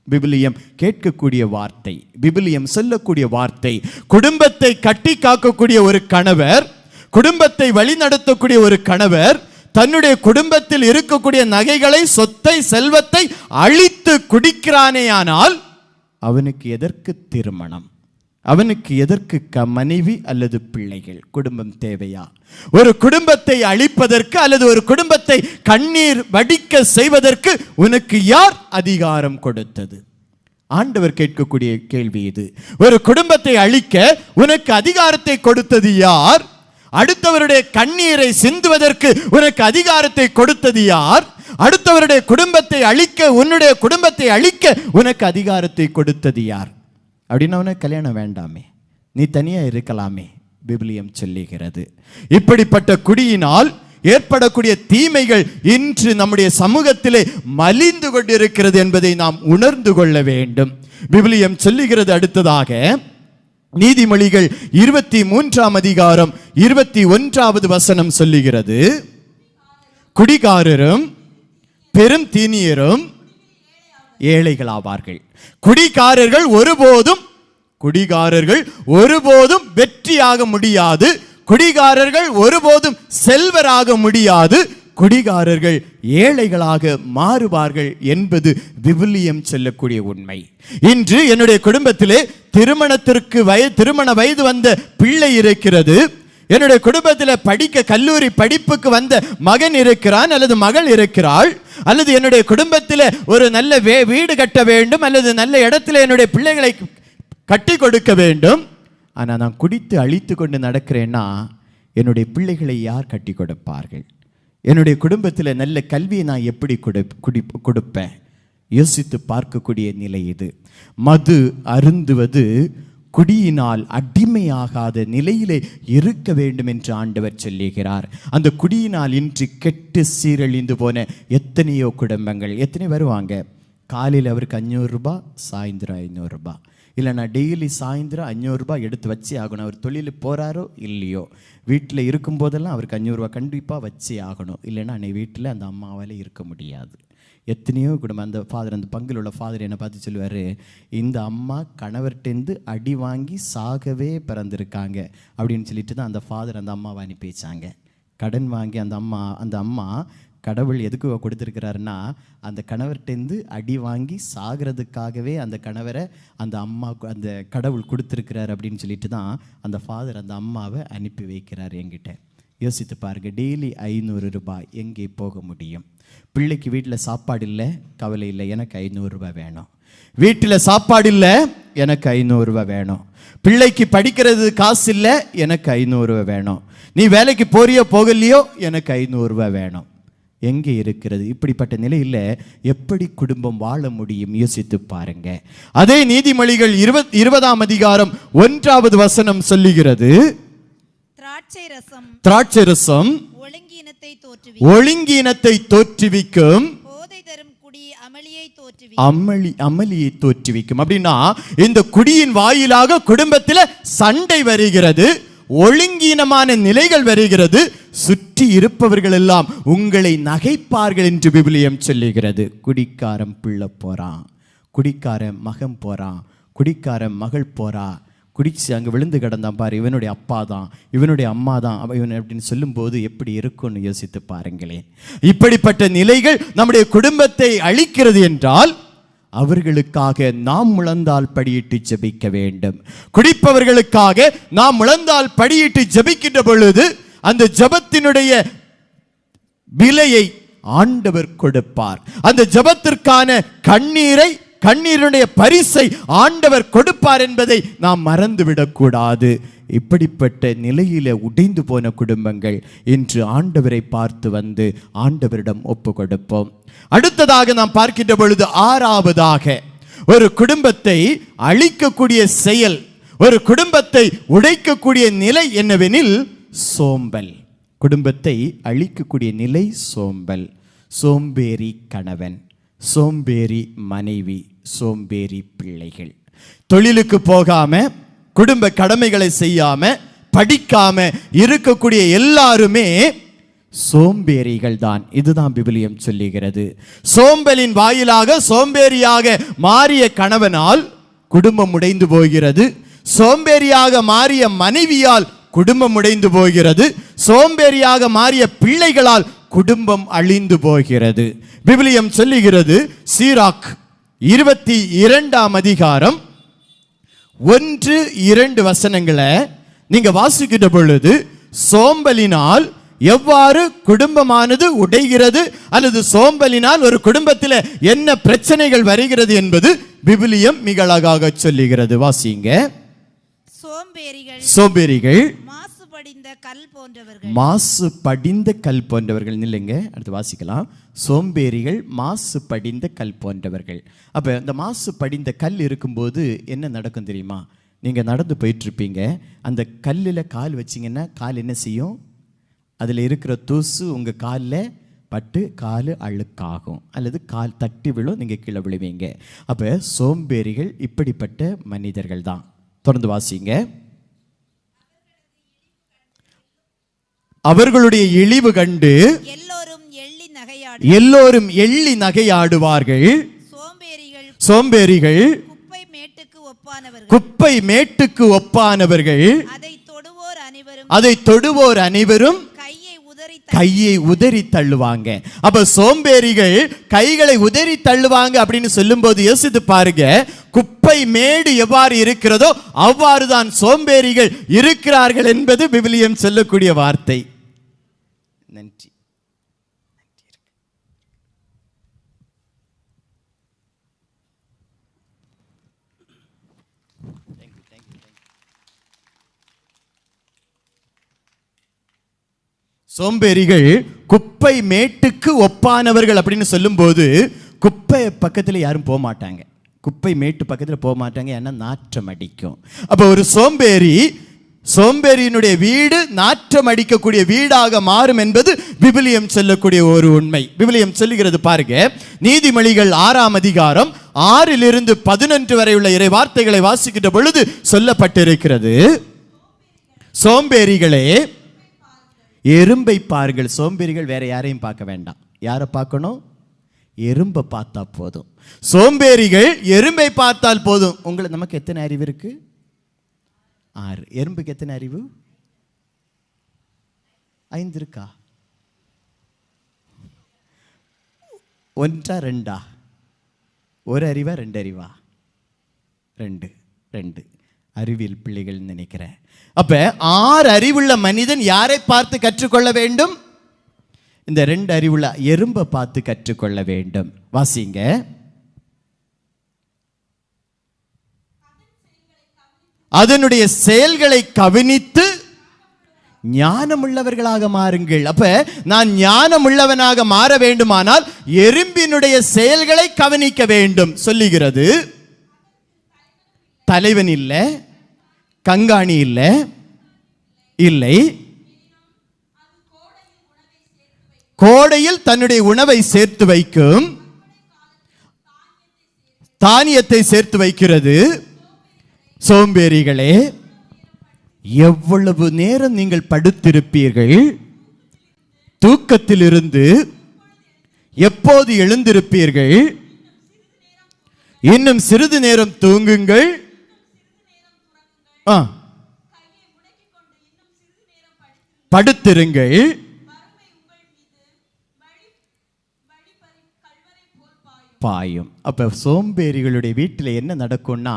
விவிலியம் கேட்கக்கூடிய வார்த்தை, விவிலியம் சொல்லக்கூடிய வார்த்தை. குடும்பத்தை கட்டி காக்கக்கூடிய ஒரு கணவர், குடும்பத்தை வழிநடத்தக்கூடிய ஒரு கணவர் தன்னுடைய குடும்பத்தில் இருக்கக்கூடிய நகைகளை, சொத்தை, செல்வத்தை அழித்து குடிக்கிறானேயானால் அவனுக்கு எதற்கு திருமணம், அவனுக்கு எதற்கு மனைவி அல்லது பிள்ளைகள்? குடும்பம் தேவையா? ஒரு குடும்பத்தை அழிப்பதற்கு அல்லது ஒரு குடும்பத்தை கண்ணீர் வடிக்க செய்வதற்கு உனக்கு யார் அதிகாரம் கொடுத்தது? ஆண்டவர் கேட்கக்கூடிய கேள்வி இது. ஒரு குடும்பத்தை அழிக்க உனக்கு அதிகாரத்தை கொடுத்தது யார்? அடுத்தவருடைய கண்ணீரை சிந்துவதற்கு உனக்கு அதிகாரத்தை கொடுத்தது யார்? அடுத்தவருடைய குடும்பத்தை அழிக்க, உன்னுடைய குடும்பத்தை அழிக்க உனக்கு அதிகாரத்தை கொடுத்தது யார்? அப்படின்னா உனக்கு கல்யாணம் வேண்டாமே, நீ தனியா இருக்கலாமே விவிலியம் சொல்லுகிறது. இப்படிப்பட்ட குடியினால் ஏற்படக்கூடிய தீமைகள் இன்று நம்முடைய சமூகத்திலே மலிந்து கொண்டிருக்கிறது என்பதை நாம் உணர்ந்து கொள்ள வேண்டும். விவிலியம் சொல்லுகிறது அடுத்ததாக நீதிமொழிகள் 23ஆம் அதிகாரம் 21வது வசனம் சொல்லுகிறது, குடிகாரரும் பெரும் தீனியரும் ஏழைகளாவார்கள். குடிகாரர்கள் ஒருபோதும் வெற்றியாக முடியாது, குடிகாரர்கள் ஒருபோதும் செல்வராக முடியாது, குடிகாரர்கள் ஏழைகளாக மாறுவார்கள் என்பது விவிலியம் சொல்லக்கூடிய உண்மை. இன்று என்னுடைய குடும்பத்திலே திருமண வயது வந்த பிள்ளை இருக்கிறது. என்னுடைய குடும்பத்தில் படிக்க கல்லூரி படிப்புக்கு வந்த மகன் இருக்கிறான் அல்லது மகள் இருக்கிறாள். அல்லது என்னுடைய குடும்பத்தில் ஒரு நல்ல வீடு கட்ட வேண்டும் அல்லது நல்ல இடத்துல என்னுடைய பிள்ளைகளை கட்டி கொடுக்க வேண்டும். ஆனால் நான் குடித்து அழித்து கொண்டு நடக்கிறேன்னா என்னுடைய பிள்ளைகளை யார் கட்டி கொடுப்பார்கள்? என்னுடைய குடும்பத்தில் நல்ல கல்வியை நான் எப்படி கொடுப்பேன்? யோசித்து பார்க்கக்கூடிய நிலை இது. மது அருந்துவது குடியினால் அடிமையாகாத நிலையிலே இருக்க வேண்டும் என்று ஆண்டவர் சொல்லுகிறார். அந்த குடியினால் இன்று கெட்டு சீரழிந்து போன எத்தனையோ குடும்பங்கள். எத்தனை வருவாங்க, காலையில் அவருக்கு 500 ரூபாய், சாயந்தரம் 500 ரூபாய். இல்லை நான் டெய்லி சாயந்தரம் 500 ரூபாய் எடுத்து வச்சே ஆகணும். அவர் தொழிலுக்கு போகிறாரோ இல்லையோ, வீட்டில் இருக்கும்போதெல்லாம் அவருக்கு 500 ரூபாய் கண்டிப்பாக வச்சே ஆகணும். இல்லைன்னா அன்னைக்கு வீட்டில் அந்த அம்மாவால் இருக்க முடியாது. எத்தனையோ குடும்பம். அந்த ஃபாதர், அந்த பங்கில் உள்ள ஃபாதர் என்னை பார்த்து சொல்லுவார், இந்த அம்மா கணவர்கிட்டேருந்து அடி வாங்கி சாகவே பிறந்திருக்காங்க அப்படின்னு சொல்லிட்டு தான் அந்த ஃபாதர் அந்த அம்மாவை அனுப்பி வச்சாங்க. கடன் வாங்கி அந்த அம்மா கடவுள் எதுக்கு கொடுத்துருக்கிறாருன்னா, அந்த கணவர்கிட்டேருந்து அடி வாங்கி சாகிறதுக்காகவே அந்த கணவரை அந்த அம்மா அந்த கடவுள் கொடுத்துருக்கிறார் அப்படின்னு சொல்லிட்டு தான் அந்த ஃபாதர் அந்த அம்மாவை அனுப்பி வைக்கிறார் என்கிட்ட. யோசித்து பாருங்கள், டெய்லி 500 ரூபாய் எங்கே போக முடியும்? பிள்ளைக்கு வீட்டில் சாப்பாடு இல்லை, கவலை இல்லை, எனக்கு 500 ரூபாய் வேணும். வீட்டில் சாப்பாடு இல்லை, எனக்கு 500 ரூபாய் வேணும். பிள்ளைக்கு படிக்கிறது காசு இல்லை, எனக்கு 500 ரூபாய் வேணும். நீ வேலைக்கு போறியோ போகலையோ, எனக்கு 500 ரூபாய் வேணும். எங்கே இருக்கிறது? இப்படிப்பட்ட நிலையில் எப்படி குடும்பம் வாழ முடியும்? யோசித்து பாருங்க. அதே நீதிமொழிகள் 20ஆம் அதிகாரம் 1வது வசனம் சொல்லுகிறது, திராட்சை ரசம் ஒழுங்கீனத்தை தோற்றுவிக்கும், போதை தரும் குடி அமளியை தோற்றுவிக்கும். அப்படின்னா இந்த குடியின் வாயிலாக குடும்பத்தில் சண்டை வருகிறது, ஒழுங்கீனமான நிலைகள் வருகிறது, சுற்றி இருப்பவர்கள் எல்லாம் உங்களை நகைப்பார்கள் என்று விவிலியம் சொல்லுகிறது. குடிக்காரன் பிள்ளை போறான், குடிக்காரன் மகன் போறான், குடிக்காரன் மகள் போறா, குடிச்சு அங்கே விழுந்து கிடந்தான் பாரு, இவனுடைய அப்பா தான், இவனுடைய அம்மா தான் இவன் அப்படின்னு சொல்லும்போது எப்படி இருக்கும்னு யோசித்து பாருங்களேன். இப்படிப்பட்ட நிலைகள் நம்முடைய குடும்பத்தை அழிக்கிறது என்றால் அவர்களுக்காக நாம் முழந்தால் படியிட்டு ஜெபிக்க வேண்டும். குடிப்பவர்களுக்காக நாம் முழந்தால் படியிட்டு ஜெபிக்கின்ற பொழுது அந்த ஜெபத்தினுடைய விலையை ஆண்டவர் கொடுப்பார். அந்த ஜெபத்திற்கான கண்ணீருடைய பரிசை ஆண்டவர் கொடுப்பார் என்பதை நாம் மறந்துவிடக்கூடாது. இப்படிப்பட்ட நிலையில உடைந்து போன குடும்பங்கள் இன்று ஆண்டவரை பார்த்து வந்து ஆண்டவரிடம் ஒப்பு கொடுப்போம். அடுத்ததாக நாம் பார்க்கின்ற பொழுது 6வதாக ஒரு குடும்பத்தை அழிக்கக்கூடிய செயல், ஒரு குடும்பத்தை உடைக்கக்கூடிய நிலை என்னவெனில் சோம்பல். குடும்பத்தை அழிக்கக்கூடிய நிலை சோம்பல். சோம்பேறி கணவன், சோம்பேறி மனைவி, சோம்பேறி பிள்ளைகள். தொழிலுக்கு போகாம, குடும்ப கடமைகளை செய்யாம, படிக்காம இருக்கக்கூடிய எல்லாருமே சோம்பேறிகள் தான். இதுதான் விவிலியம் சொல்லுகிறது. சோம்பலின் வாயிலாக சோம்பேறியாக மாறிய கணவனால் குடும்பம் உடைந்து போகிறது. சோம்பேறியாக மாறிய மனைவியால் குடும்பம் உடைந்து போகிறது. சோம்பேறியாக மாறிய பிள்ளைகளால் குடும்பம் அழிந்து போகிறது. விவிலியம் சொல்லுகிறது, சீராக் 22ஆம் அதிகாரம் 1-2 வசனங்களை நீங்க வாசிக்கின்ற பொழுது சோம்பலினால் எவ்வாறு குடும்பமானது உடைகிறது அல்லது சோம்பலினால் ஒரு குடும்பத்தில் என்ன பிரச்சனைகள் வருகிறது என்பது விவிலியம் மிக அழகாக சொல்லுகிறது. வாசிங்க. சோம்பேறிகள் மாசு படிந்த கல் போன்றவர்கள். நில்லுங்க, அடுத்து வாசிக்கலாம். சோம்பேறிகள் மாசு படிந்த கல் போன்றவர்கள். அப்ப இந்த மாசு படிந்த கல் இருக்கும்போது என்ன நடக்கும் தெரியுமா? நீங்க நடந்து போயிட்டு இருப்பீங்க, அந்த கல்லில் கால் வச்சிங்கன்னா கால் என்ன செய்யும்? அதில் இருக்கிற தூசு உங்கள் காலில் பட்டு கால் அழுக்காகும் அல்லது கால் தட்டி விழும், நீங்கள் கீழே விழுவீங்க. அப்போ சோம்பேறிகள் இப்படிப்பட்ட மனிதர்கள் தான். தொடர்ந்து வாசிங்க. அவர்களுடைய இழிவு கண்டு எல்லோரும் எள்ளி நகையாடுவார்கள். சோம்பேறிகள் குப்பை மேட்டுக்கு ஒப்பானவர்கள். அதை தொடுவோர் அனைவரும் கையை உதறி தள்ளுவாங்க. அப்ப சோம்பேறிகள் கைகளை உதறி தள்ளுவாங்க அப்படின்னு சொல்லும் போது யோசித்து பாருங்க, குப்பை மேடு எவ்வாறு இருக்கிறதோ அவ்வாறு தான் சோம்பேறிகள் இருக்கிறார்கள் என்பது விவிலியம் சொல்லக்கூடிய வார்த்தை. நன்றி. சோம்பேறிகள் குப்பை மேட்டுக்கு ஒப்பானவர்கள் அப்படின்னு சொல்லும் போது குப்பை பக்கத்தில் யாரும் போக மாட்டாங்க, குப்பை மேட்டு பக்கத்தில் போக மாட்டாங்க, ஏன்னா நாற்றம் அடிக்கும். அப்போ ஒரு சோம்பேறி சோம்பேறியினுடைய வீடு நாற்றம் அடிக்கக்கூடிய வீடாக மாறும் என்பது விவிலியம் சொல்லக்கூடிய ஒரு உண்மை. விவிலியம் சொல்லுகிறது பாருங்க, நீதிமொழிகள் 6ஆம் அதிகாரம் 6 to 11 வரை உள்ள இறை வார்த்தைகளை வாசிக்கின்ற பொழுது சொல்லப்பட்டிருக்கிறது, சோம்பேறிகளே எறும்பை பாருங்கள். சோம்பேறிகள் வேற யாரையும் பார்க்க வேண்டாம். யாரை பார்க்கணும்? எறும்பை பார்த்தா போதும். சோம்பேறிகள் எறும்பை பார்த்தால் போதும். உங்களுக்கு நமக்கு எத்தனை அறிவு இருக்கு? 6. எறும்புக்கு எத்தனை அறிவு? 5 இருக்கா? 1 2 ஒரு அறிவா 2 அறிவா? 2 அறிவியல் பிள்ளைகள் நினைக்கிறேன். அப்ப 6 அறிவுள்ள மனிதன் யாரை பார்த்து கற்றுக்கொள்ள வேண்டும்? இந்த 2 அறிவுள்ள எறும்பை பார்த்து கற்றுக்கொள்ள வேண்டும். வாசிங்க. அதனுடைய செயல்களை கவனித்து ஞானமுள்ளவர்களாக மாறுங்கள். அப்ப நான் ஞானமுள்ளவனாக மாற வேண்டுமானால் எறும்பினுடைய செயல்களை கவனிக்க வேண்டும் சொல்லுகிறது. தலைவன் இல்லை, கண்காணி இல்லை, கோடையில் தன்னுடைய உணவை சேர்த்து வைக்கும், தானியத்தை சேர்த்து வைக்கிறது. சோம்பேறிகளே, எவ்வளவு நேரம் நீங்கள் படுத்திருப்பீர்கள்? தூக்கத்திலிருந்து எப்போது எழுந்திருப்பீர்கள்? இன்னும் சிறிது நேரம் தூங்குங்கள், படுத்திருங்கள். பாயும். அப்ப சோம்பேறிகளுடைய வீட்டில் என்ன நடக்கும்னா,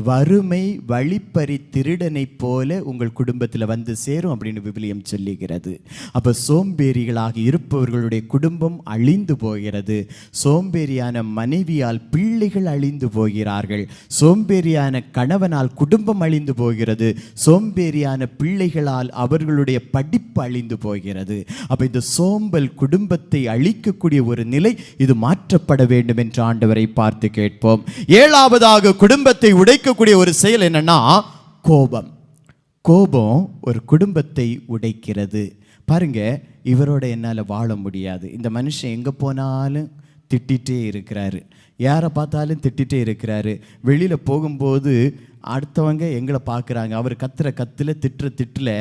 வறுமை வழிப்பறி திருடனை போல உங்கள் குடும்பத்தில் வந்து சேரும் அப்படின்னு விவிலியம் சொல்லுகிறது. அப்ப சோம்பேறிகளாக இருப்பவர்களுடைய குடும்பம் அழிந்து போகிறது. சோம்பேறியான மனைவியால் பிள்ளைகள் அழிந்து போகிறார்கள். சோம்பேறியான கணவனால் குடும்பம் அழிந்து போகிறது. சோம்பேறியான பிள்ளைகளால் அவர்களுடைய படிப்பு அழிந்து போகிறது. அப்ப இந்த சோம்பல் குடும்பத்தை அழிக்கக்கூடிய ஒரு நிலை, இது மாற்றப்பட வேண்டும் என்று ஆண்டவரை பார்த்து கேட்போம். 7வதாக குடும்பத்தை உடைக்கக்கூடிய ஒரு செயல் என்னன்னா கோபம். கோபம் ஒரு குடும்பத்தை உடைக்கிறது. பாருங்க, இவரோட என்னால் வாழ முடியாது. இந்த மனுஷன் எங்கே போனாலும் திட்டிகிட்டே இருக்கிறாரு, யாரை பார்த்தாலும் திட்டிகிட்டே இருக்கிறாரு. வெளியில் போகும்போது அடுத்தவங்க எங்களை பார்க்குறாங்க, அவர் கத்துற கத்தில் திட்டுற திட்டில்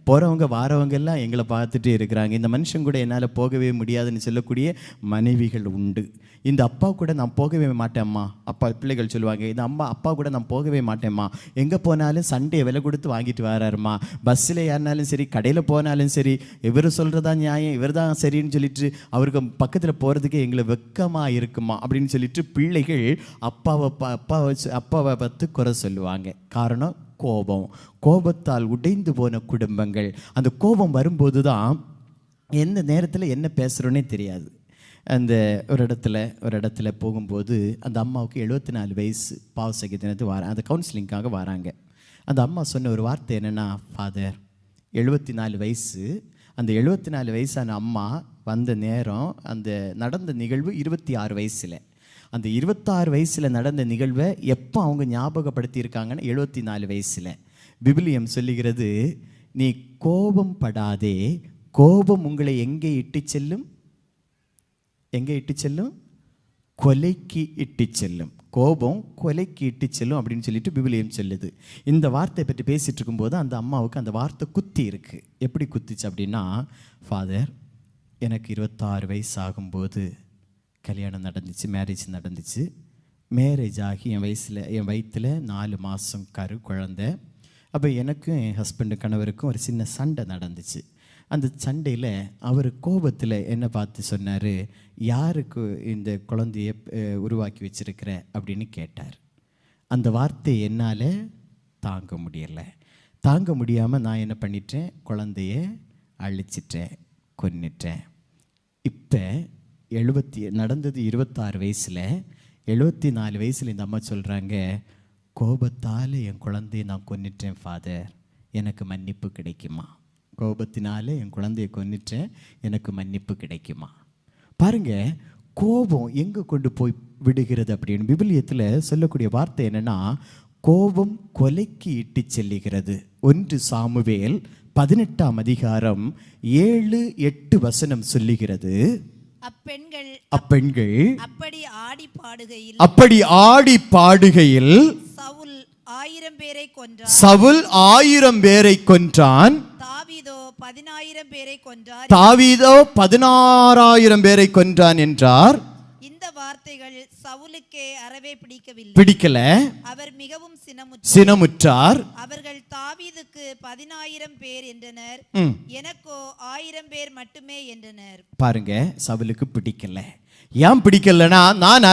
போகிறவங்க வாரவங்க எல்லாம் எங்களை பார்த்துட்டே இருக்கிறாங்க. இந்த மனுஷன் கூட என்னால் போகவே முடியாதுன்னு சொல்லக்கூடிய மனைவிகள் உண்டு. இந்த அப்பா கூட நான் போகவே மாட்டேம்மா, அப்பா பிள்ளைகள் சொல்லுவாங்க, இந்த அப்பா கூட நான் போகவே மாட்டேம்மா, எங்கே போனாலும் சண்டே விலை கொடுத்து வாங்கிட்டு வராருமா, பஸ்ஸில் ஏறினாலும் சரி, கடையில் போனாலும் சரி, இவர் சொல்கிறதா நியாயம், இவர் தான் சரின்னு சொல்லிட்டு அவருக்கு பக்கத்தில் போகிறதுக்கு எங்களை வெக்கமாக இருக்குமா அப்படின்னு சொல்லிட்டு பிள்ளைகள் அப்பாவை பார்த்து குறை சொல்லுவாங்க. காரணம் கோபம். கோபத்தால் உடைந்து போன குடும்பங்கள். அந்த கோபம் வரும்போது தான் எந்த நேரத்தில் என்ன பேசுகிறோன்னே தெரியாது. அந்த ஒரு இடத்துல போகும்போது அந்த அம்மாவுக்கு 74 வயசு, பாவசகி தினத்து அந்த கவுன்சிலிங்காக வராங்க. அந்த அம்மா சொன்ன ஒரு வார்த்தை என்னென்னா, ஃபாதர் 74 வயசு. அந்த 74 வயசான அம்மா வந்த நேரம், அந்த நடந்த நிகழ்வு 26 வயசில். அந்த 26 வயசில் நடந்த நிகழ்வை எப்போ அவங்க ஞாபகப்படுத்தியிருக்காங்கன்னு 74 வயசில். விவிலியம் சொல்லுகிறது, நீ கோபம் படாதே, கோபம் உங்களை எங்கே இட்டு செல்லும்? எங்கே இட்டு செல்லும்? கொலைக்கு இட்டு செல்லும். கோபம் கொலைக்கு இட்டு செல்லும் அப்படின்னு சொல்லிட்டு விவிலியம் சொல்லுது. இந்த வார்த்தையை பற்றி பேசிகிட்டு இருக்கும்போது அந்த அம்மாவுக்கு அந்த வார்த்தை குத்தி இருக்கு. எப்படி குத்திச்சு அப்படின்னா, ஃபாதர் எனக்கு 26 வயசு ஆகும்போது கல்யாணம் நடந்துச்சு, மேரேஜ் நடந்துச்சு. மேரேஜ் ஆகி என் வயிற்றில் 4 மாதம் குழந்தை. அப்போ எனக்கும் என் ஹஸ்பண்டு கணவருக்கும் ஒரு சின்ன சண்டை நடந்துச்சு. அந்த சண்டையில் அவர் கோபத்தில் என்னை பார்த்து சொன்னார், யாருக்கு இந்த குழந்தைய உருவாக்கி வச்சிருக்கிற அப்படின்னு கேட்டார். அந்த வார்த்தையை என்னால் தாங்க முடியாமல் நான் என்ன பண்ணிட்டேன், குழந்தைய அழிச்சிட்டேன், கொன்னுட்டேன். இப்போ நடந்தது 26 வயசில். 74 வயசில் இந்த அம்மா சொல்கிறாங்க, கோபத்தால் என் குழந்தைய நான் கொன்னுட்டேன் ஃபாதர், எனக்கு மன்னிப்பு கிடைக்குமா? கோபத்தினால என் குழந்தைய கொன்னுட்டேன், எனக்கு மன்னிப்பு கிடைக்குமா? பாருங்க, கோபம் எங்கே கொண்டு போய் விடுகிறது அப்படின்னு விவிலியத்தில் சொல்லக்கூடிய வார்த்தை என்னென்னா, கோபம் கொலைக்கு இட்டு செல்லுகிறது. 1 சாமுவேல் 18ஆம் அதிகாரம் 7-8 வசனம் சொல்லுகிறது. அப்பெண்கள் அப்படி ஆடி பாடுகையில் சவுல் 1000 பேரை கொன்றான். சவுல் 1000 பேரை கொன்றான். தாவீதோ 10000 பேரை கொன்றார். தாவீதோ 16000 பேரை கொன்றான் என்றார். இந்த வார்த்தைகள் சவுலுக்கே அறவே பிடிக்கல. அவர் மிகவும் சினமுற்றார். அவர்கள் தாவீதுக்கு 10000 பேர் என்றனர், எனக்கோ 1000 பேர் மட்டுமே என்றனர். பாருங்க, சவுலுக்கு பிடிக்கல. ஏன் பிடிக்கலனா, நான்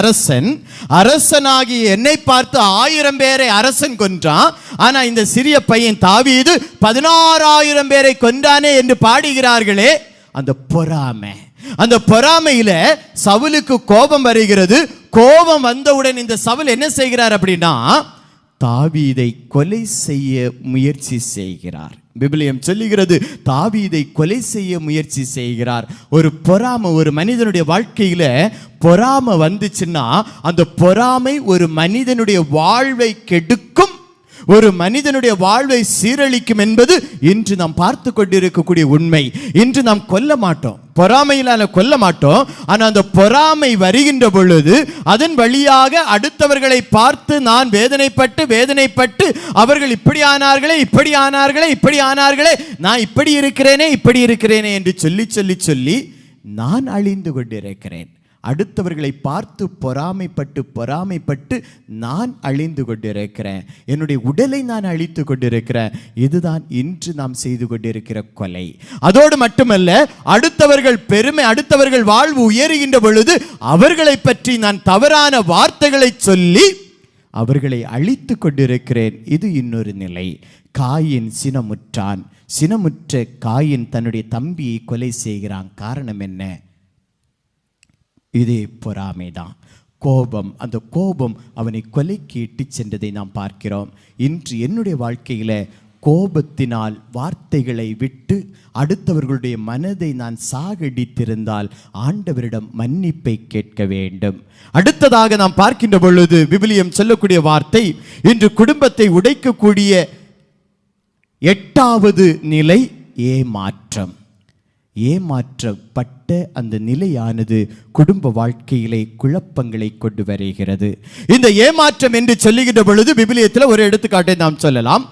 அரசனாகி என்னை பார்த்து 1000 பேரை அரசன் கொன்றான். ஆனா இந்த சிறிய பையன் தாவீது 16000 பேரை கொன்றானே என்று பாடுகிறார்களே. அந்த பொறாமையில சவுலுக்கு கோபம் வருகிறது. கோபம் வந்தவுடன் இந்த சவுல் என்ன செய்கிறார் அப்படின்னா, தாவீதை கொலை செய்ய முயற்சி செய்கிறார். விபிலியம் சொல்லுகிறது, தாவீதை கொலை செய்ய முயற்சி செய்கிறார். ஒரு பொறாமை ஒரு மனிதனுடைய வாழ்க்கையில பொறாமை வந்துச்சுன்னா, அந்த பொறாமை ஒரு மனிதனுடைய வாழ்வை கெடுக்கும், ஒரு மனிதனுடைய வாழ்வை சீரழிக்கும் என்பது இன்று நாம் பார்த்து கொண்டிருக்கக்கூடிய உண்மை. இன்று நாம் கொல்ல மாட்டோம், பொறாமையிலான கொல்ல மாட்டோம். ஆனால் அந்த பொறாமை வருகின்ற பொழுது அதன் வழியாக அடுத்தவர்களை பார்த்து நான் வேதனைப்பட்டு அவர்கள் இப்படி ஆனார்களே, நான் இப்படி இருக்கிறேனே என்று சொல்லி நான் அழிந்து கொண்டிருக்கிறேன். அடுத்தவர்களை பார்த்து பொறாமைப்பட்டு நான் அழிந்து கொண்டிருக்கிறேன். என்னுடைய உடலை நான் அழித்து கொண்டிருக்கிறேன். இதுதான் இன்று நாம் செய்து கொண்டிருக்கிற கொலை. அதோடு மட்டுமல்ல, அடுத்தவர்கள் வாழ்வு உயருகின்ற பொழுது அவர்களை பற்றி நான் தவறான வார்த்தைகளை சொல்லி அவர்களை அழித்து கொண்டிருக்கிறேன். இது இன்னொரு நிலை. காயின் சினமுற்ற காயின் தன்னுடைய தம்பியை கொலை செய்கிறான். காரணம் என்ன? இதே பொறாமைதான், கோபம். அந்த கோபம் அவனை கொலைக்கு இட்டு சென்றதை நாம் பார்க்கிறோம். இன்று என்னுடைய வாழ்க்கையில கோபத்தினால் வார்த்தைகளை விட்டு அடுத்தவர்களுடைய மனதை நான் சாகடித்திருந்தால் ஆண்டவரிடம் மன்னிப்பை கேட்க வேண்டும். அடுத்ததாக நாம் பார்க்கின்ற பொழுது விவிலியம் சொல்லக்கூடிய வார்த்தை, இன்று குடும்பத்தை உடைக்கக்கூடிய 8வது நிலை ஏமாற்றம். ஏமாற்றப்பட்ட அந்த நிலையானது குடும்ப வாழ்க்கையிலே குழப்பங்களை கொண்டு வருகிறது. இந்த ஏமாற்றம் என்று சொல்லுகின்ற பொழுது விவிலியத்தில் ஒரு எடுத்துக்காட்டை நாம் சொல்லலாம்.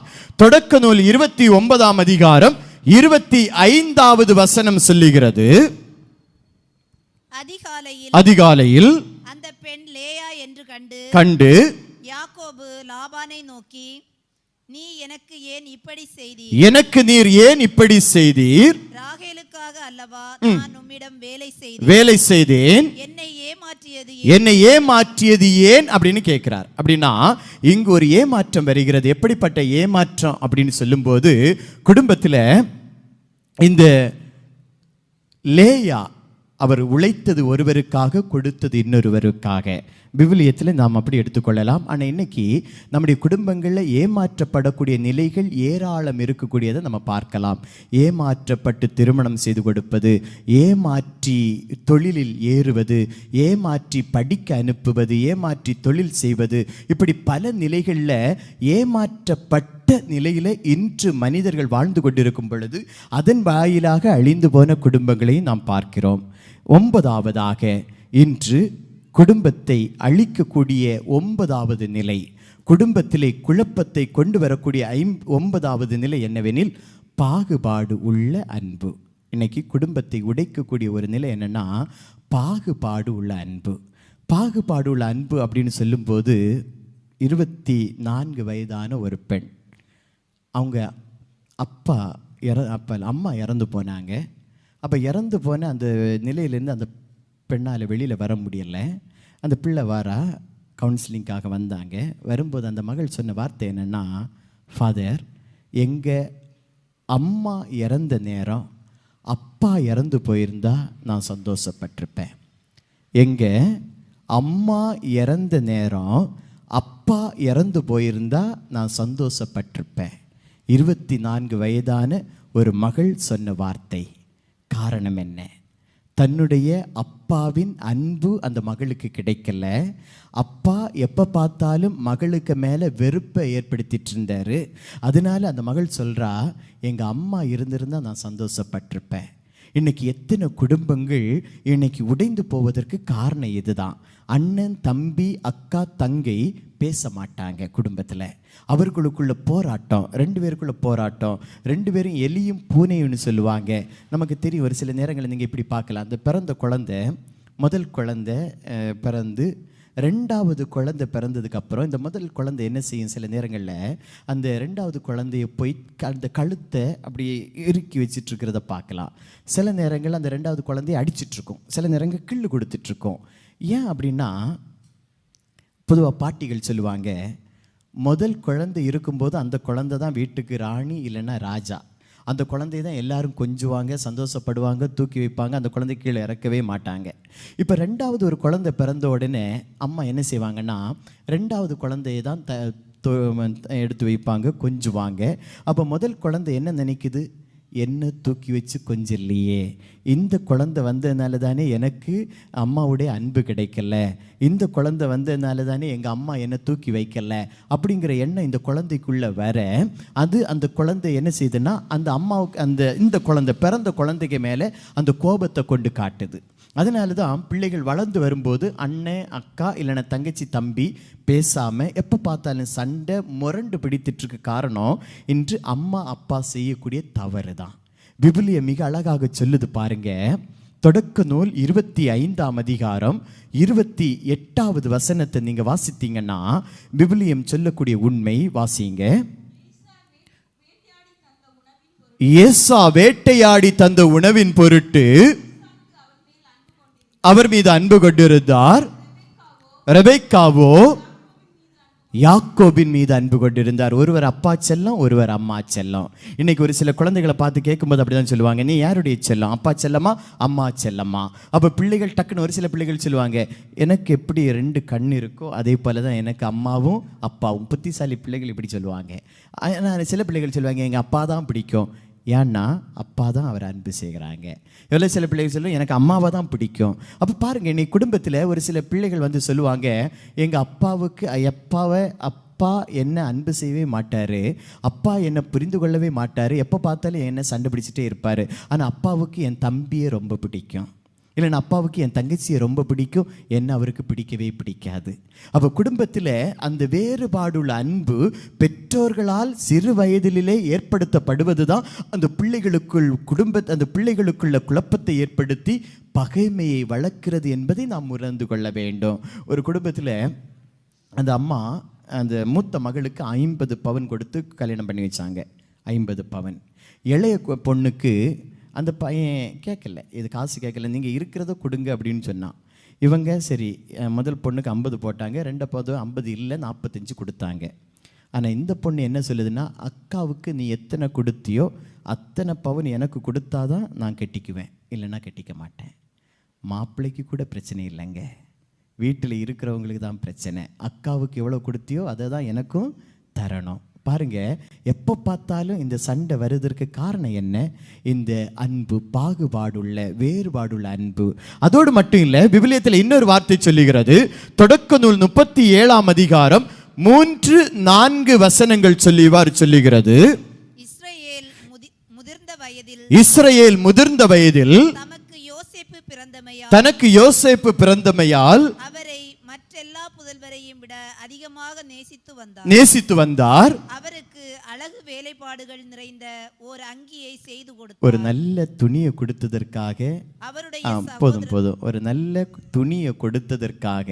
தொடக்க நூல் 29ஆம் அதிகாரம் 25வது வசனம் சொல்லுகிறது, அதிகாலையில் அந்த பெண் லேயா என்று கண்டு யாக்கோபு லாபானை நோக்கி, நீ எனக்கு நீர் ஏன் இப்படி செய்தீர்? ராகேலுக்காக அல்லவா நான் உம்மிடம் வேலை செய்தேன், என்னை ஏமாற்றியது ஏன் அப்படின்னு கேட்கிறார். அப்படின்னா இங்கு ஒரு ஏமாற்றம் வருகிறது. எப்படிப்பட்ட ஏமாற்றம் அப்படின்னு சொல்லும்போது, குடும்பத்தில் இந்த லேயா அவர் உழைத்தது ஒருவருக்காக, கொடுத்தது இன்னொருவருக்காக. விவிலியத்தில் நாம் அப்படி எடுத்துக்கொள்ளலாம். ஆனால் இன்னைக்கு நம்முடைய குடும்பங்களில் ஏமாற்றப்படக்கூடிய நிலைகள் ஏராளம் இருக்கக்கூடியதை நம்ம பார்க்கலாம். ஏமாற்றப்பட்டு திருமணம் செய்து கொடுப்பது, ஏமாற்றி தொழிலில் ஏறுவது, ஏமாற்றி படிக்க அனுப்புவது, ஏமாற்றி தொழில் செய்வது, இப்படி பல நிலைகளில் ஏமாற்றப்பட்ட நிலையில் இன்று மனிதர்கள் வாழ்ந்து கொண்டிருக்கும் பொழுது அதன் வாயிலாக அழிந்து போன குடும்பங்களையும் நாம் பார்க்கிறோம். 9வதாக இன்று குடும்பத்தை அழிக்கக்கூடிய 9வது நிலை, குடும்பத்திலே குழப்பத்தை கொண்டு வரக்கூடிய 9வது நிலை என்னவெனில் பாகுபாடு உள்ள அன்பு. இன்னைக்கு குடும்பத்தை உடைக்கக்கூடிய ஒரு நிலை என்னன்னா பாகுபாடு உள்ள அன்பு. பாகுபாடு உள்ள அன்பு அப்படின்னு சொல்லும்போது, 24 வயதான ஒரு பெண், அவங்க அம்மா இறந்து போனாங்க. அப்போ இறந்து போன அந்த நிலையிலேருந்து அந்த பெண்ணால் வெளியில் வர முடியலை. அந்த பிள்ளை கவுன்சிலிங்காக வந்தாங்க. வரும்போது அந்த மகள் சொன்ன வார்த்தை என்னென்னா, ஃபாதர், எங்கள் அம்மா இறந்த நேரம் அப்பா இறந்து போயிருந்தா நான் சந்தோஷப்பட்டிருப்பேன். எங்கள் அம்மா இறந்த நேரம் அப்பா இறந்து போயிருந்தா நான் சந்தோஷப்பட்டிருப்பேன். 24 வயதான ஒரு மகள் சொன்ன வார்த்தை. காரணம் என்ன? தன்னுடைய அப்பாவின் அன்பு அந்த மகளுக்கு கிடைக்கல. அப்பா எப்போ பார்த்தாலும் மகளுக்கு மேலே வெறுப்பை ஏற்படுத்திட்டு இருந்தாரு. அதனால அந்த மகள் சொல்கிறா, எங்கள் அம்மா இருந்திருந்தா நான் சந்தோஷப்பட்டிருப்பேன். இன்னைக்கு எத்தனை குடும்பங்கள் இன்னைக்கு உடைந்து போவதற்கு காரணம் இதுதான். அண்ணன் தம்பி அக்கா தங்கை பேச மாட்டாங்க குடும்பத்தில். அவர்களுக்குள்ள போராட்டம், ரெண்டு பேருக்குள்ள போராட்டம், ரெண்டு பேரும் எலியும் பூனையும்னு சொல்லுவாங்க. நமக்கு தெரியும், ஒரு சில நேரங்களில் நீங்கள் இப்படி பார்க்கலாம். அந்த பிறந்த குழந்தை, முதல் குழந்தை பிறந்து ரெண்டாவது குழந்தை பிறந்ததுக்கப்புறம் இந்த முதல் குழந்தை என்ன செய்யும், சில நேரங்களில் அந்த ரெண்டாவது குழந்தைய போய் அந்த கழுத்தை அப்படி இறுக்கி வச்சிட்ருக்கிறத பார்க்கலாம். சில நேரங்கள் அந்த ரெண்டாவது குழந்தைய அடிச்சிட்ருக்கோம், சில நேரங்கள் கிள்ளு கொடுத்துட்ருக்கோம். ஏன் அப்படின்னா, பொதுவாக பாட்டிகள் சொல்லுவாங்க, முதல் குழந்தை இருக்கும்போது அந்த குழந்தை தான் வீட்டுக்கு ராணி இல்லைன்னா ராஜா. அந்த குழந்தைய தான் எல்லாரும் கொஞ்சுவாங்க, சந்தோஷப்படுவாங்க, தூக்கி வைப்பாங்க, அந்த குழந்தை கீழே இறக்கவே மாட்டாங்க. இப்போ ரெண்டாவது ஒரு குழந்தை பிறந்த உடனே அம்மா என்ன செய்வாங்கன்னா, ரெண்டாவது குழந்தைய தான் எடுத்து வைப்பாங்க, கொஞ்சுவாங்க. அப்போ முதல் குழந்தை என்ன நினைக்குது, என்ன தூக்கி வச்சு கொஞ்சம் இல்லையே, இந்த குழந்தை வந்ததுனால தானே எனக்கு அம்மாவுடைய அன்பு கிடைக்கல, இந்த குழந்தை வந்ததுனால தானே எங்கள் அம்மா என்னை தூக்கி வைக்கல அப்படிங்கிற எண்ணம் இந்த குழந்தைக்குள்ளே வர, அது அந்த குழந்தை என்ன செய்யுதுன்னா, அந்த அம்மாவுக்கு இந்த குழந்தை பிறந்த குழந்தைக்கு மேலே அந்த கோபத்தை கொண்டு காட்டுது. அதனால தான் பிள்ளைகள் வளர்ந்து வரும்போது அண்ணன் அக்கா இல்லைன்னா தங்கச்சி தம்பி பேசாமல் எப்போ பார்த்தாலும் சண்டை முரண்டு பிடித்துட்ருக்கு. காரணம், இன்று அம்மா அப்பா செய்யக்கூடிய தவறு தான். விபிலியம் மிக அழகாக சொல்லுது பாருங்க. தொடக்க நூல் 25ஆம் அதிகாரம் 28வது வசனத்தை நீங்கள் வாசித்தீங்கன்னா விபிலியம் சொல்லக்கூடிய உண்மை வாசிங்க. ஏசா வேட்டையாடி தந்த உணவின் பொருட்டு அவர் மீது அன்பு கொண்டிருந்தார். ரெபெக்காவோ யாக்கோபின் மீது அன்பு கொண்டிருந்தார். ஒருவர் அப்பா செல்லம், ஒருவர் அம்மா செல்லம். இன்னைக்கு ஒரு சில குழந்தைகளை பார்த்து கேட்கும்போது அப்படிதான் சொல்லுவாங்க, நீ யாருடைய செல்லம், அப்பா செல்லமா அம்மா செல்லமா? அப்போ பிள்ளைகள் டக்குன்னு ஒரு சில பிள்ளைகள் சொல்லுவாங்க, எனக்கு எப்படி 2 கண் இருக்கோ அதே போல தான் எனக்கு அம்மாவும் அப்பாவும். புத்திசாலி பிள்ளைகள் இப்படி சொல்லுவாங்க. ஆனால் சில பிள்ளைகள் சொல்லுவாங்க, எங்கள் அப்பா தான் பிடிக்கும். ஏன்னா அப்பா தான் அவர் அன்பு செய்கிறாங்க. எவ்வளோ சில பிள்ளைகள் சொல்லுவோம், எனக்கு அம்மாவை தான் பிடிக்கும். அப்போ பாருங்கள், இன்னைக்கு குடும்பத்தில் ஒரு சில பிள்ளைகள் வந்து சொல்லுவாங்க, எங்கள் அப்பா என்ன அன்பு செய்யவே மாட்டார், அப்பா என்னை புரிந்து கொள்ளவே மாட்டார், எப்போ பார்த்தாலும் என்னை சண்டை பிடிச்சிட்டே இருப்பார். ஆனால் அப்பாவுக்கு என் தம்பியை ரொம்ப பிடிக்கும், இல்லைன்னா அப்பாவுக்கு என் தங்கச்சியை ரொம்ப பிடிக்கும், என்ன அவருக்கு பிடிக்கவே பிடிக்காது. அப்போ குடும்பத்தில் அந்த வேறுபாடுள்ள அன்பு பெற்றோர்களால் சிறு வயதிலே ஏற்படுத்தப்படுவது தான் அந்த பிள்ளைகளுக்குள்ள குழப்பத்தை ஏற்படுத்தி பகைமையை வளர்க்கிறது என்பதை நாம் உணர்ந்து கொள்ள வேண்டும். ஒரு குடும்பத்தில் அந்த அம்மா அந்த மூத்த மகளுக்கு 50 பவுன் கொடுத்து கல்யாணம் பண்ணி வச்சாங்க. 50 பவுன். இளைய பொண்ணுக்கு அந்த பையன் கேட்கல, இது காசு கேட்கல, நீங்கள் இருக்கிறத கொடுங்க அப்படின்னு சொன்னான். இவங்க சரி, முதல் பொண்ணுக்கு 50 போட்டாங்க, 2வது 50 இல்லை 45 கொடுத்தாங்க. ஆனால் இந்த பொண்ணு என்ன சொல்லுதுன்னா, அக்காவுக்கு நீ எத்தனை கொடுத்தியோ அத்தனை பவுன் எனக்கு கொடுத்தாதான் நான் கட்டிக்குவேன், இல்லைன்னா கட்டிக்க மாட்டேன். மாப்பிள்ளைக்கு கூட பிரச்சனை இல்லைங்க, வீட்டில் இருக்கிறவங்களுக்கு தான் பிரச்சனை. அக்காவுக்கு எவ்வளோ கொடுத்தியோ அதை தான் எனக்கும் தரணும். பாருங்க, எப்போ பார்த்தாலும் இந்த சண்டை வருவதற்கு காரணம் என்ன? இந்த அன்பு, பாகுபாடுள்ள வேறுபாடுள்ள அன்பு. அதோடு மட்டும் இல்லை, விவிலியத்தில் இன்னொரு வார்த்தை சொல்லுகிறது. தொடக்க நூல் 37ஆம் அதிகாரம் 3-4 வசனங்கள் சொல்லுகிறது. இஸ்ரவேல் முதிர்ந்த வயதில் தனக்கு யோசேப்பு பிறந்தமையால் அவரை மற்றெல்லா புதல்வரையும் விட அதிகமாக நேசித்து வந்தார். அவருக்கு அழகு வேலைப்பாடுகள் நிறைந்த ஒரு அங்கியை செய்து கொடுத்தார். ஒரு நல்ல துணியை கொடுத்ததற்காக, போதும் ஒரு நல்ல துணியை கொடுத்ததற்காக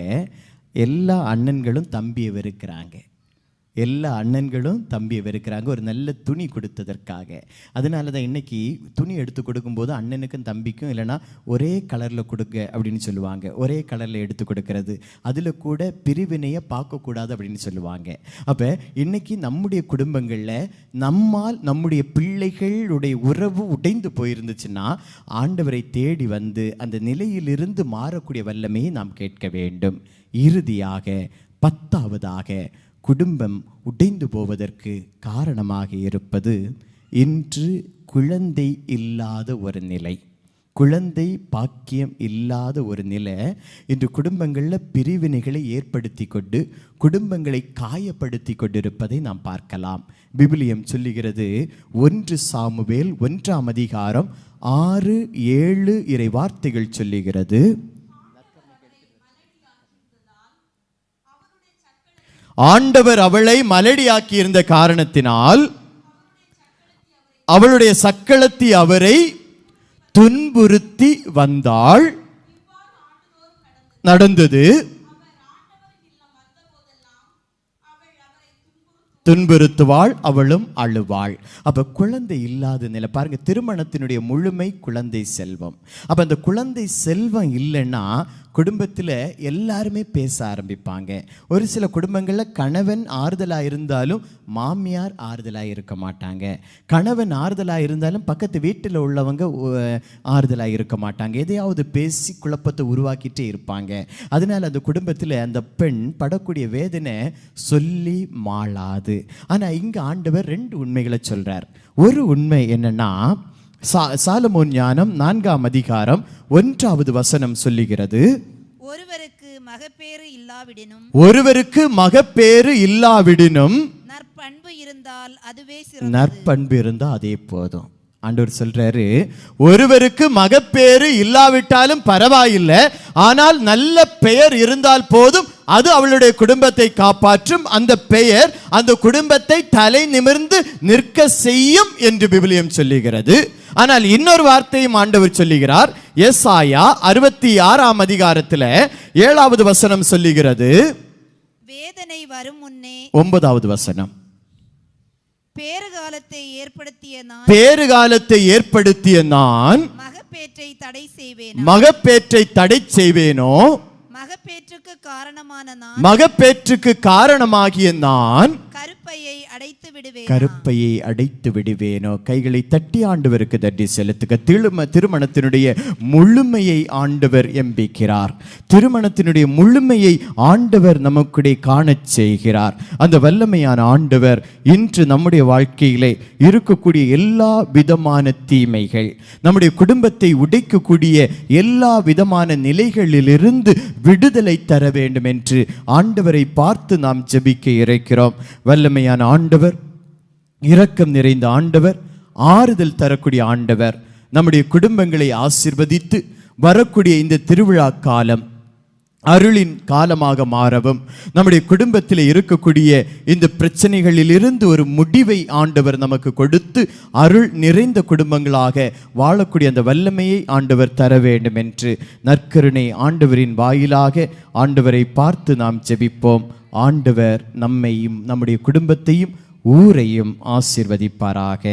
எல்லா அண்ணன்களும் தம்பியை வெறுக்கிறாங்க. ஒரு நல்ல துணி கொடுத்ததற்காக. அதனால தான் இன்னைக்கு துணி எடுத்து கொடுக்கும்போது அண்ணனுக்கும் தம்பிக்கும் இல்லைன்னா ஒரே கலரில் கொடுங்க அப்படின்னு சொல்லுவாங்க. ஒரே கலரில் எடுத்து கொடுக்கறது, அதில் கூட பிரிவினையை பார்க்கக்கூடாது அப்படின்னு சொல்லுவாங்க. அப்போ இன்னைக்கு நம்முடைய குடும்பங்களில் நம்முடைய பிள்ளைகளுடைய உறவு உடைந்து போயிருந்துச்சுன்னா ஆண்டவரை தேடி வந்து அந்த நிலையிலிருந்து மாறக்கூடிய வல்லமையை நாம் கேட்க வேண்டும். இறுதியாக 10வதாக குடும்பம் உடைந்து போவதற்கு காரணமாக இருப்பது இன்று குழந்தை இல்லாத ஒரு நிலை. குழந்தை பாக்கியம் இல்லாத ஒரு நிலை இன்று குடும்பங்களில் பிரிவினைகளை ஏற்படுத்தி கொண்டு குடும்பங்களை காயப்படுத்தி கொண்டிருப்பதை நாம் பார்க்கலாம். விவிலியம் சொல்லுகிறது 1 சாமுவேல் 1ஆம் அதிகாரம் 6-7 இறை வார்த்தைகள் சொல்லுகிறது. ஆண்டவர் அவளை மலடியாக்கி இருந்த காரணத்தினால் அவளுடைய சக்களத்தி அவரை துன்புறுத்தி வந்தாள். நடந்தது, துன்புறுத்துவாள், அவளும் அழுவாள். அப்ப குழந்தை இல்லாத நிலை பாருங்க. திருமணத்தினுடைய முழுமை குழந்தை செல்வம். அப்ப அந்த குழந்தை செல்வம் இல்லைன்னா குடும்பத்தில் எல்லாருமே பேச ஆரம்பிப்பாங்க. ஒரு சில குடும்பங்களில் கணவன் ஆறுதலாக இருந்தாலும் மாமியார் ஆறுதலாக இருக்க மாட்டாங்க. கணவன் ஆறுதலாக இருந்தாலும் பக்கத்து வீட்டில் உள்ளவங்க ஆறுதலாக இருக்க மாட்டாங்க. எதையாவது பேசி குழப்பத்தை உருவாக்கிட்டே இருப்பாங்க. அதனால் அந்த குடும்பத்தில் அந்த பெண் படக்கூடிய வேதனை சொல்லி மாளாது. ஆனால் இங்கே ஆண்டவர் 2 உண்மைகளை சொல்கிறார். ஒரு உண்மை என்னன்னா, சாலமோன் ஞானம் 4ஆம் அதிகாரம் 1வது வசனம் சொல்லுகிறது, ஒருவருக்கு மகப்பேறு இல்லாவிடினும் நற்பண்பு இருந்தால் அதுவே சிறந்தது. நற்பண்பு இருந்தா அதே போதும். ஆண்டவர் சொல்றாரு, ஒருவருக்கு மகப்பேறு இல்லாவிட்டாலும் பரவாயில்லை, ஆனால் நல்ல பெயர் இருந்தால் போதும், அது அவளுடைய குடும்பத்தை காப்பாற்றும். அந்த பெயர் அந்த குடும்பத்தை தலை நிமிர்ந்து நிற்க செய்யும் என்று விவிலியம் சொல்லுகிறது. ஆனால் இன்னொரு வார்த்தையும் ஆண்டவர் சொல்லுகிறார். எசாயா 66ஆம் அதிகாரத்தில் 7வது வசனம் சொல்லுகிறது. வேதனை வரும் முன்னே 9வது வசனம், பேறுகாலத்தை ஏற்படுத்திய நான் மகப்பேற்றை தடை செய்வேனோ, மகப்பேற்றுக்கு காரணமாகிய நான் கருப்பையை அடைத்து விடுவேனோ. கைகளை தட்டி ஆண்டவருக்கு தட்டி செலுத்துக. திருமணத்தினுடைய முழுமையை ஆண்டவர் எம்பிக்கிறார். திருமணத்தினுடைய முழுமையை ஆண்டவர் நமக்குடைய காணச் செய்கிறார். அந்த வல்லமையான ஆண்டவர் இன்று நம்முடைய வாழ்க்கையிலே இருக்கக்கூடிய எல்லா விதமான தீமைகள், நம்முடைய குடும்பத்தை உடைக்கக்கூடிய எல்லா விதமான நிலைகளிலிருந்து விடுதலை தர வேண்டும் என்று ஆண்டவரை பார்த்து நாம் ஜெபிக்க இருக்கிறோம். வல்லமையான ஆண்டவர், இரக்கம் நிறைந்த ஆண்டவர், ஆறுதல் தரக்கூடிய ஆண்டவர் நம்முடைய குடும்பங்களை ஆசீர்வதித்து வரக்கூடிய இந்த திருவிழா காலம் அருளின் காலமாக மாறவும், நம்முடைய குடும்பத்தில் இருக்கக்கூடிய இந்த பிரச்சனைகளில் இருந்து ஒரு முடிவை ஆண்டவர் நமக்கு கொடுத்து அருள் நிறைந்த குடும்பங்களாக வாழக்கூடிய அந்த வல்லமையை ஆண்டவர் தர வேண்டும் என்று நற்கருணை ஆண்டவரின் வாயிலாக ஆண்டவரை பார்த்து நாம் ஜெபிப்போம். ஆண்டவர் நம்மையும் நம்முடைய குடும்பத்தையும் ஊரையும் ஆசீர்வதிப்பாராக.